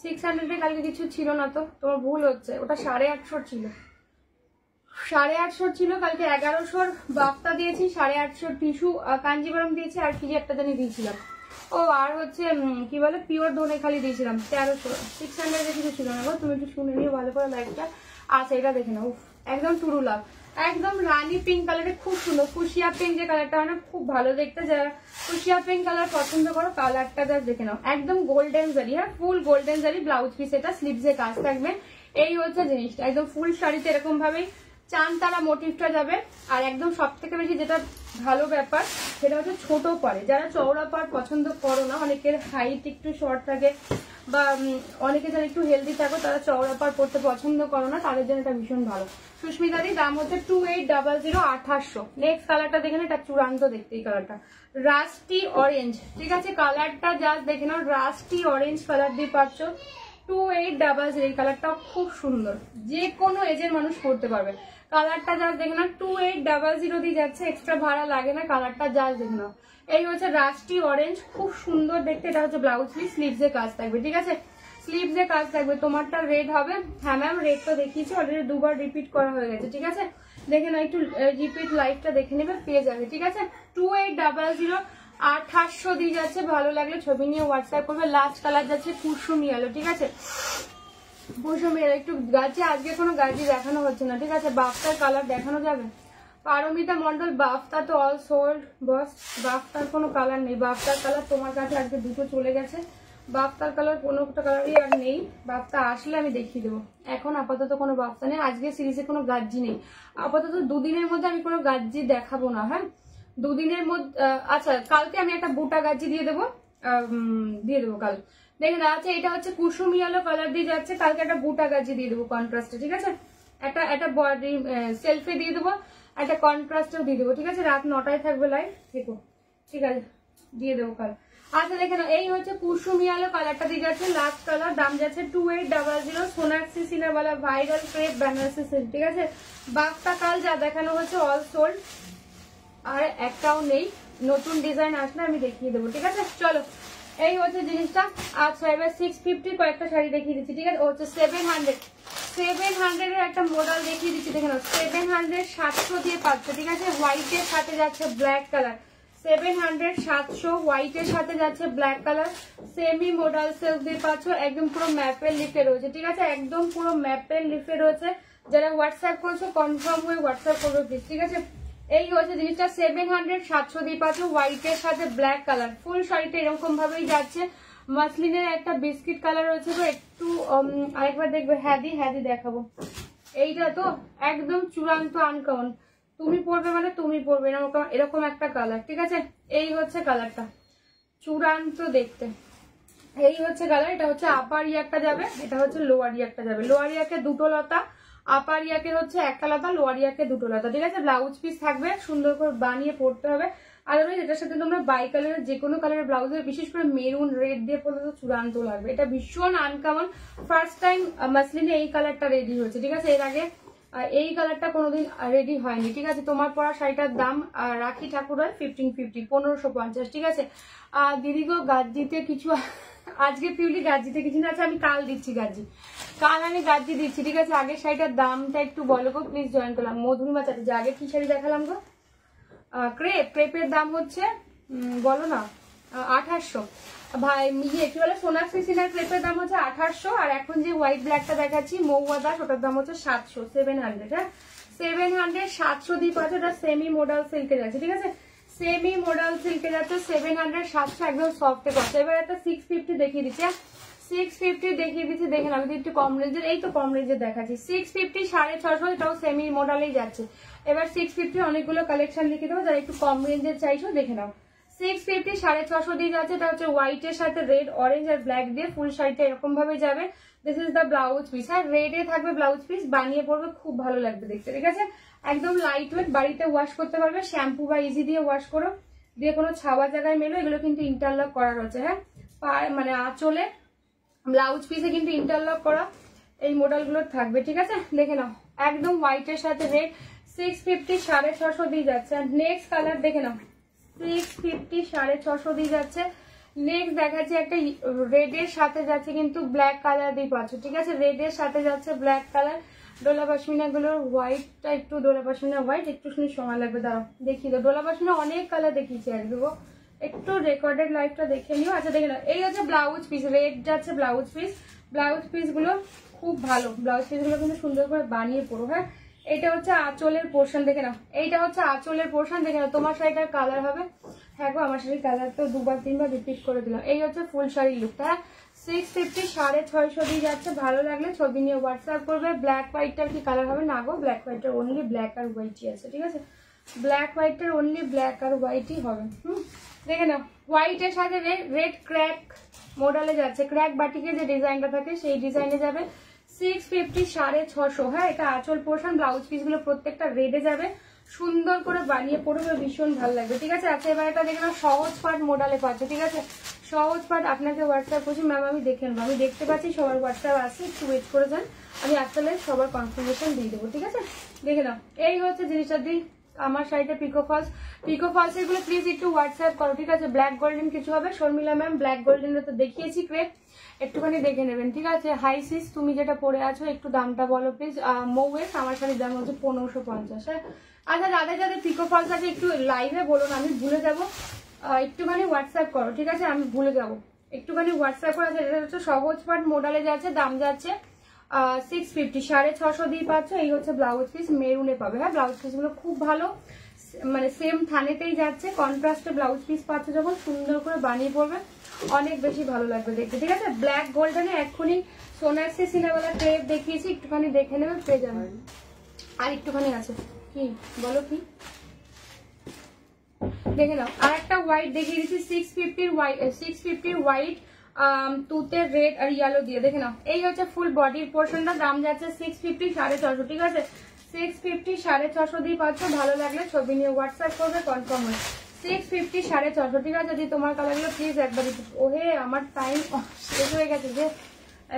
600 কালকে কিছু ছিল না তো, তোমার ভুল হচ্ছে, ওটা 850 ছিল, 850 ছিল কালকে। 1100 বাফতা দিয়েছি, 850 টিস্যু কাঞ্জিভারম দিয়েছি, আর কি একটা জানি দিয়েছিলাম। ও আর হচ্ছে কি বলে পিওর ধনে খালি দিয়েছিলাম 1300। 600 কিছু ছিল না গো, তুমি একটু শুনে নিও ভালো করে লাইভটা। আচ্ছা এটা দেখে নাও, একদম টুরুলা, একদম রানি পিঙ্ক কালারে, খুব সুন্দর। ফুসিয়া পিঙ্ক যে কালারটা হয় না, খুব ভালো দেখতে। যারা ফুসিয়া পিঙ্ক কালার পছন্দ করো, কালারটা জাস্ট দেখে নাও, একদম গোল্ডেন জারি, হ্যাঁ ফুল গোল্ডেন জারি। ব্লাউজ পিস এটা, স্লিভসে কাজ থাকবে। এই হচ্ছে জিনিসটা, একদম ফুল শাড়িতে এরকম ভাবেই চান তারা মোটিভটা যাবে। আর একদম সব থেকে বেশি যেটা ভালো ব্যাপার, সেটা হচ্ছে ছোট পাড়ে। যারা চওড়া পাড় পছন্দ করো না, অনেকের হাইট একটু শর্ট থাকে, বা অনেকে যারা একটু হেলদি থাকো, তারা চওড়া পাড় পড়তে পছন্দ করো না, তাদের জন্য এটা ভীষণ ভালো। সুস্মিতাদি, দাম হচ্ছে 2800, 2800। নেক্সট কালারটা দেখে না, এটা চূড়ান্ত দেখতে। এই কালারটা রাস্টি অরেঞ্জ, ঠিক আছে। কালারটা জাস্ট দেখে নাও, রাস্টি অরেঞ্জ কালার দিয়ে পাচ্ছ 2800। এই কালারটা খুব সুন্দর, যে কোনো এজের মানুষ পড়তে পারবে। কালারটা জাস্ট দেখে নাও, 2800 দিয়ে যাচ্ছে, এক্সট্রা ভাড়া লাগে না। কালারটা জাস্ট দেখে নাও, এই হচ্ছে রাস্টি অরেঞ্জ, খুব সুন্দর দেখতে। এটা হচ্ছে ব্লাউজ পিস, স্লিভসে কাজ থাকবে, ঠিক আছে। স্লিভসে কাজ থাকবে। তোমারটা রেড হবে, হ্যাঁ ম্যাম রেড তো দেখিয়েছি অলরেডি, দুবার রিপিট করা হয়ে গেছে, ঠিক আছে। দেখে নাও, একটু রিপিট লাইভটা দেখে নেবে, পেয়ে যাবে, ঠিক আছে। 2800, 2800 দিয়ে যাচ্ছে। ভালো লাগলে ছবি নিয়ে হোয়াটসঅ্যাপ করবে। লাস্ট কালার যাচ্ছে কুসুমি আলো, ঠিক আছে। কুসুমি আলো একটু গাছে, আজকে কোনো গাজি দেখানো হচ্ছে না, ঠিক আছে। বাফতার কালার দেখানো যাবে। পারমিতা মন্ডল, বাফতা তো অল সোল্ড বস, বাফতার কোনো কালার নেই। বাফতার কালার তোমার কাছে আজকে দুটো চলে গেছে, বাফতার কালার কোনোটা কালারই আর নেই। বাফতা আসলে আমি দেখিয়ে দেবো, এখন আপাতত কোনো বাফতা নেই। আজকে সিরিজে কোনো গাজ্জি নেই আপাতত, দুদিনের মধ্যে আমি কোনো গাজ্জি দেখাবো না, হ্যাঁ দুদিনের মধ্যে। আচ্ছা কালকে আমি একটা বুটা গাজ্জি দিয়ে দেবো কাল, দেখেন। আচ্ছা এটা হচ্ছে কুসুমি আলো কালার দিয়ে যাচ্ছে, কালকে একটা বুটা গাজ্জি দিয়ে দেবো কন্ট্রাস্টে, ঠিক আছে। একটা বডি সেলফি দিয়ে দেবো, একটা কন্ট্রাস্টেও দিয়ে দেবো, ঠিক আছে। রাত 9টায় থাকবে লাইভ, দেখো ঠিক আছে, দিয়ে দেবো কাল। আচ্ছা দেখে নাও, এই হচ্ছে কুসুমি আলো কালারটা দিয়ে যাচ্ছে, লাস্ট কালার, দাম যাচ্ছে 2800, সোনাক্ষী সিনেওয়ালা ভাইরাল ক্রেপ বেনারসি সিল্ক, ঠিক আছে। বাক্তা কাল যা দেখানো হচ্ছে অল সোল্ড, আর একটাও নেই, নতুন ডিজাইন আসলে আমি দেখিয়ে দেবো, ঠিক আছে। চলো এই হচ্ছে জিনিসটা। আচ্ছা এবার 650 কয়েকটা শাড়ি দেখিয়ে দিচ্ছি, ঠিক আছে। ও হচ্ছে 700 এর একটা মডেল দেখিয়ে দিচ্ছি, দেখে নাও। 700 700 দিয়ে পাচ্ছ, ঠিক আছে। হোয়াইটের সাথে যাচ্ছে ব্ল্যাক কালার, 700 700 হোয়াইটের সাথে যাচ্ছে black colour, semi model self দিয়ে পাচ্ছ, একদম পুরো ম্যাপের লিফে রয়েছে, ঠিক আছে। একদম পুরো ম্যাপের লিফে রয়েছে। যারা হোয়াটসঅ্যাপ করছো কনফার্ম হয়ে হোয়াটসঅ্যাপ করবে প্লিজ, ঠিক আছে। এই হচ্ছে জিনিসটা 700 700 দিয়ে পাচ্ছ, হোয়াইটের সাথে ব্ল্যাক কালার, ফুল শাড়িটা এরকম ভাবেই যাচ্ছে। মাসলিনের একটা বিস্কিট কালার রয়েছে, তো একটু আরেকবার দেখবে। হ্যাঁ দি দেখাবো। এইটা তো একদম চূড়ান্ত আনকমন, তুমি পরবে মানে তুমি পরবে এরকম একটা কালার, ঠিক আছে। এই হচ্ছে কালারটা, চূড়ান্ত দেখতে। এই হচ্ছে কালার, এটা হচ্ছে আপার ইয়ারটা যাবে, এটা হচ্ছে লোয়ার ইয়ারটা যাবে। লোয়ার ইয়ারকে দুটো লতা, আপার ইয়াকে হচ্ছে একটা লতা, লোয়ার ইয়াকে দুটো লতা, ঠিক আছে। ব্লাউজ পিস থাকবে, সুন্দর করে বানিয়ে পড়তে হবে। আর এটার সাথে তোমরা বাই কালারের যে কোনো কালারের ব্লাউজের, বিশেষ করে মেরুন রেড দিয়ে পড়লে তো চূড়ান্ত লাগবে। এটা ভীষণ আনকমন, ফার্স্ট টাইম মাসলিনে এই কালারটা রেডি হয়েছে, ঠিক আছে। এর আগে এই কালারটা কোনোদিন রেডি হয়নি, ঠিক আছে। তোমার পরা শাড়িটার দাম রাখি ঠাকুর হয় 1550, 1550, ঠিক আছে। দিদি গো গাজ্জিতে কিছু আজকে পিউলি গাজ্জিতে কিছু না আছে, আমি কাল দিচ্ছি গাজ্জি, কাল আমি গাজ্জি দিচ্ছি, ঠিক আছে। আগের শাড়িটার দামটা একটু বলো গো প্লিজ, জয়েন করলাম। মধুরিমা চাটি, যে আগে কি শাড়ি দেখালাম গো? ক্রেপের দাম হচ্ছে বলো না 2800। ভাই ইয়ে কি বলে, সোনাক্ষী সিনার ক্রেপের দাম হচ্ছে 2800, আর এখন যে হোয়াইট ব্ল্যাকটা দেখাচ্ছি মৌয়া দাস, ওটার দাম হচ্ছে 700, 700, হ্যাঁ 700 700 দিয়ে পাচ্ছে। এটা সেমি মডেল সিল্কে যাচ্ছে, ঠিক আছে। সেমি মডেল সিল্কে যাচ্ছে 700 700, একদম সফটে পাচ্ছে। এবার একটা 650 দেখিয়ে দিচ্ছি, 650 দেখিয়ে দিচ্ছি, দেখেন আমি একটু কম রেঞ্জের, এই তো কম রেঞ্জের দেখাচ্ছি। 650 650, এটাও সেমি মডেলেই যাচ্ছে। এবার 650 অনেকগুলো কালেকশন লিখে দেবো, যারা একটু কম রেঞ্জের চাইছো দেখে নাও। 650 650 দিয়ে যাচ্ছে, এটা হচ্ছে হোয়াইটের সাথে রেড, অরেঞ্জ আর ব্ল্যাক দিয়ে ফুল শাড়িটা এরকম ভাবে যাবে। This is the blouse piece, হ্যাঁ রেডে থাকবে ব্লাউজ পিস, বানিয়ে পড়বে খুব ভালো লাগবে দেখতে, ঠিক আছে। একদম লাইট ওয়েট, বাড়িতে ওয়াশ করতে পারবে, শ্যাম্পু বা ইজি দিয়ে ওয়াশ করো, দিয়ে কোনো ছাওয়া জায়গায় মেলো। এগুলো কিন্তু ইন্টারলক করা রয়েছে, হ্যাঁ মানে আঁচলে ব্লাউজ পিসে কিন্তু ইন্টারলক করা এই মডেলগুলো থাকবে, ঠিক আছে। দেখে নাও একদম হোয়াইটের সাথে রেড, 650 650 দিয়ে যাচ্ছে। আর নেক্সট কালার দেখে নাও, 650 650 দিয়ে যাচ্ছে। নেক্সট দেখাচ্ছি একটা রেডের সাথে যাচ্ছে কিন্তু ব্ল্যাক কালার দিয়ে পাচ্ছ, ঠিক আছে। রেডের সাথে যাচ্ছে ব্ল্যাক কালার। ডোলা পশমিনা গুলোর হোয়াইটটা একটু, ডোলা পশমিনা হোয়াইট একটু শুনে সময় লাগবে, দাঁড়াও দেখিয়ে দাও। ডোলা পশমিনা অনেক কালার দেখিয়েছি একদম, একটু রেকর্ডেড লাইভটা দেখে নিও। আচ্ছা দেখে নাও, এই হচ্ছে ব্লাউজ পিস, রেড যাচ্ছে ব্লাউজ পিস। ব্লাউজ পিস গুলো খুব ভালো, ব্লাউজ পিস গুলো কিন্তু সুন্দর করে বানিয়ে পড়ো, হ্যাঁ। এটা হচ্ছে আঁচলের পোর্শন, দেখে নাও, এইটা হচ্ছে আঁচলের পোর্শন, দেখে নাও। তোমার শাড়িটার কালার হবে, হ্যাঁ গো আমার শাড়ির কালার তো দুবার তিনবার রিপিট করে দিলাম। এই হচ্ছে ফুল শাড়ির লুকটা, হ্যাঁ 650 650 দিয়ে যাচ্ছে। ভালো লাগলে ছবি নিয়ে হোয়াটসঅ্যাপ করবে। ব্ল্যাক হোয়াইটটার কি কালার হবে না গো? ব্ল্যাক হোয়াইটটার অনলি ব্ল্যাক আর হোয়াইটই আছে, ঠিক আছে। ব্ল্যাক হোয়াইটটার অনলি ব্ল্যাক আর হোয়াইটই হবে। দেখে নাও, হোয়াইটের সাথে রেড ক্র্যাক মডেলে যাচ্ছে, ক্র্যাক বাটিকে যে ডিজাইনটা থাকে সেই ডিজাইনে যাবে। 650 650, হ্যাঁ এটা আঁচল পোর্শন। ব্লাউজ পিস গুলো প্রত্যেকটা রেডে যাবে, সুন্দর করে বানিয়ে পড়বে, ভীষণ ভালো লাগবে, ঠিক আছে। আচ্ছা এবার এটা দেখে নাও, সহজ পাট মডেলে পাচ্ছে, ঠিক আছে। সহজ পাট আপনাকে হোয়াটসঅ্যাপ করছি, ম্যাম আমি দেখে নেবো, আমি দেখতে পাচ্ছি সবার হোয়াটসঅ্যাপ আসছে, একটু ওয়েট করে যান, আমি আসলে সবার কনফার্মেশন দিয়ে দেবো, ঠিক আছে। দেখে নাও, এই হচ্ছে জিনিসটা দিই আমার শাড়িতে পিকো ফলস এগুলো প্লিজ একটু হোয়াটসঅ্যাপ করো, ঠিক আছে। ব্ল্যাক গোল্ডেন কিছু হবে, শর্মিলা ম্যাম ব্ল্যাক গোল্ডেনটা তো দেখিয়েছি ক্রেপ, একটুখানি দেখে নেবেন, ঠিক আছে। হাই সিস তুমি যেটা পরে আছো একটু দামটা বলো প্লিজ। মৌয়েস আমার শাড়ির দাম হচ্ছে 1550, হ্যাঁ। আচ্ছা যাদের যাদের পিকো ফলস আছে একটু লাইভে বলুন, আমি ভুলে যাবো, একটুখানি হোয়াটসঅ্যাপ করো, ঠিক আছে, আমি ভুলে যাবো, একটুখানি হোয়াটসঅ্যাপ করা। এটা হচ্ছে সহজ পাট মডেলে যাচ্ছে, দাম যাচ্ছে 650 650 দিয়ে পাচ্ছ। এই হচ্ছে ব্লাউজ পিস, মেরুনে পাবে, হ্যাঁ ব্লাউজ পিস গুলো খুব ভালো, মানে সেম থানেতেই যাচ্ছে, কন্ট্রাস্টে ব্লাউজ পিস পাচ্ছ, যখন সুন্দর করে বানিয়ে পড়বে অনেক বেশি ভালো লাগবে দেখতে, ঠিক আছে। ব্ল্যাক গোল্ডেনে এক্ষুনি সোনাক্ষী সিনেওয়ালা ক্রেপ দেখিয়েছি, একটুখানি দেখে নেবে পেয়ে যাবেন। আর একটুখানি আছে, কি বলো কি দেখে নাও। আর একটা হোয়াইট দেখিয়ে দিচ্ছি, 650 হোয়াইট তুতের রেড আর ইয়েলো দিয়ে, দেখে নাও। এই হচ্ছে ফুল বডির পোর্শনটা, দাম যাচ্ছে 650 650, ঠিক আছে। 650 650 দিয়ে পাচ্ছ। ভালো লাগলে ছবি নিয়ে হোয়াটসঅ্যাপ করবে, কনফার্ম হয়। 650 650, ঠিক আছে? যদি তোমার কালারগুলো প্লিজ একবার ওহে আমার টাইম শেষ হয়ে গেছে যে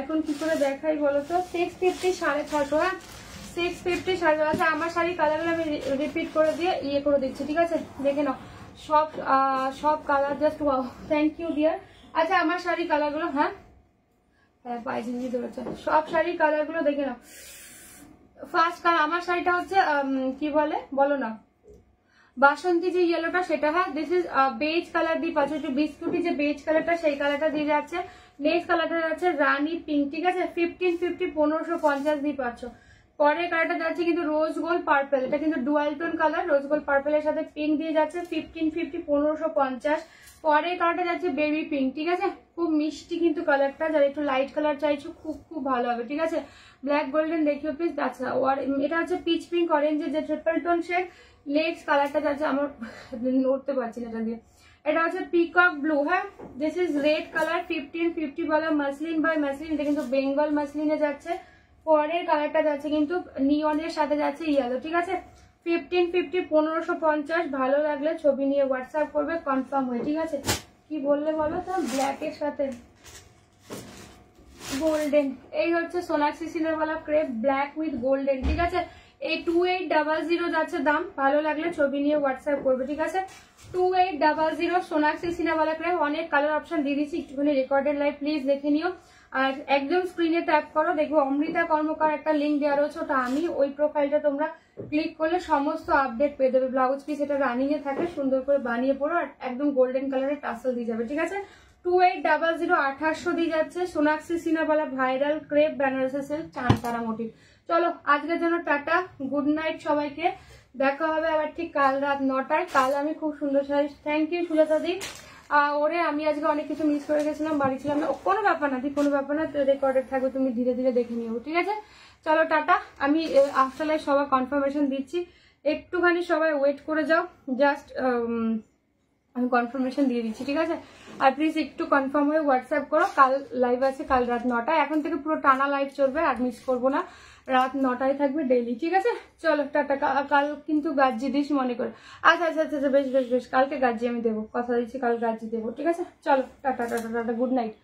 এখন কি করে দেখাই বলো তো। 650 650, হ্যাঁ 650 650। আচ্ছা আমার শাড়ি কালারগুলো আমি রিপিট করে দিয়ে ইয়ে করে দিচ্ছি, ঠিক আছে? দেখে নাও সব colour just wow, thank you dear. আচ্ছা আমার শাড়ি কালারগুলো, হ্যাঁ পাইজিনি ধরেছে, সব শাড়ির কালারগুলো দেখে নাও। ফার্স্ট কালার আমার শাড়িটা হচ্ছে কি বলে বলো না, বাসন্তী যে ইয়েলোটা সেটা, হ্যাঁ দিস ইজ বেজ কালার দিয়ে পাচ্ছ, একটু বিস্কুটি যে বেজ কালারটা সেই কালারটা দিয়ে যাচ্ছে। নেক্সট কালারটা যাচ্ছে রানী পিঙ্ক, ঠিক আছে? 1550 1550 দিয়ে পাচ্ছ। পরের কালারটা যাচ্ছে কিন্তু রোজ গোল্ড পার্পেল, এটা কিন্তু dual tone colour, rose gold পার্পেলের সাথে পিঙ্ক দিয়ে যাচ্ছে 1550 1550। পরের কালারটা যাচ্ছে বেবি পিঙ্ক, ঠিক আছে? খুব মিষ্টি কিন্তু কালারটা, যারা একটু লাইট কালার চাইছো খুব খুব ভালো হবে, ঠিক আছে? ব্ল্যাক গোল্ডেন দেখিও প্লিজ। আচ্ছা এটা হচ্ছে পিচ পিঙ্ক অরেঞ্জের যে ট্রিপল টোন শেড। নেক্সট কালারটা যাচ্ছে আমার নড়তে পারছি না এটা দিয়ে, এটা হচ্ছে পিকক ব্লু, হ্যাঁ দিস ইজ রেড কালার 1550 বলা মাসলিন বাই মাসলিন, এটা কিন্তু বেঙ্গল মাসলিনে যাচ্ছে। পরের কালারটা যাচ্ছে কিন্তু নিয়নের সাথে যাচ্ছে ইয়েলো, ঠিক আছে? 1550 1550। ভালো লাগলে ছবি নিয়ে হোয়াটসঅ্যাপ করবে কনফার্ম হয়ে, ঠিক আছে? কি বললে বলো তো, ব্ল্যাকের সাথে গোল্ডেন, এই হচ্ছে সোনাক্ষী সিনেরওয়ালা ক্রেপ ব্ল্যাক উইথ গোল্ডেন, ঠিক আছে? এই 2800 যাচ্ছে দাম, ভালো লাগলে ছবি নিয়ে হোয়াটসঅ্যাপ করবে, ঠিক আছে? 2800 সোনাক্ষী সিনেরওয়ালা ক্রেপ। অনেক কালার অপশন দিয়ে দিচ্ছি, একটুখানি রেকর্ডেড লাইভ প্লিজ দেখে নিও। আর একদম স্ক্রিনে ট্যাপ করো, দেখবো অমৃতা কর্মকার একটা লিঙ্ক দেওয়া রয়েছে, ওটা আমি, ওই প্রোফাইলটা তোমরা ক্লিক করলে সমস্ত আপডেট পেয়ে দেবে। ব্লাউজ পিস এটা রানিং এ থাকে, সুন্দর করে বানিয়ে পড়ো, আর একদম গোল্ডেন কালারের টাসেল দিয়ে যাবে, ঠিক আছে? 2800 2800 দিয়ে যাচ্ছে সোনাক্ষী সিনেরওয়ালা ভাইরাল ক্রেপ বেনারসি সিল্ক চাঁদতারা মোটিভ। চলো আজকের জন্য টাটা, গুড নাইট সবাইকে, দেখা হবে আবার ঠিক কাল রাত 9টায়। কাল আমি খুব সুন্দর শাড়ি, থ্যাংক ইউ সুজাতা দি। ওরে আমি আজকে অনেক কিছু মিস করে গেছিলাম, বাড়ি ছিলাম না, কোনো ব্যাপার না, ঠিক কোনো ব্যাপার না, রেকর্ডেড থাকবে, তুমি ধীরে ধীরে দেখে নিও, ঠিক আছে? চলো টাটা, আমি আফটার লাইফ সবার কনফার্মেশন দিচ্ছি, একটুখানি সবাই ওয়েট করে যাও, জাস্ট আমি কনফার্মেশন দিয়ে দিচ্ছি, ঠিক আছে? আর প্লিজ একটু কনফার্ম হয়ে হোয়াটসঅ্যাপ করো। কাল লাইভ আছে, কাল রাত 9টায়, এখন থেকে পুরো টানা লাইভ চলবে, আর মিস করবো না, রাত 9টায় থাকবে ডেইলি, ঠিক আছে? চলো টাটা, কাল কিন্তু গাজ্জি দিস মনে করে। আচ্ছা আচ্ছা আচ্ছা বেশ বেশ বেশ, কালকে গাজ্জি আমি দেবো, কথা দিচ্ছি কাল গাজ্জি দেবো, ঠিক আছে? চলো tata tata tata, good night.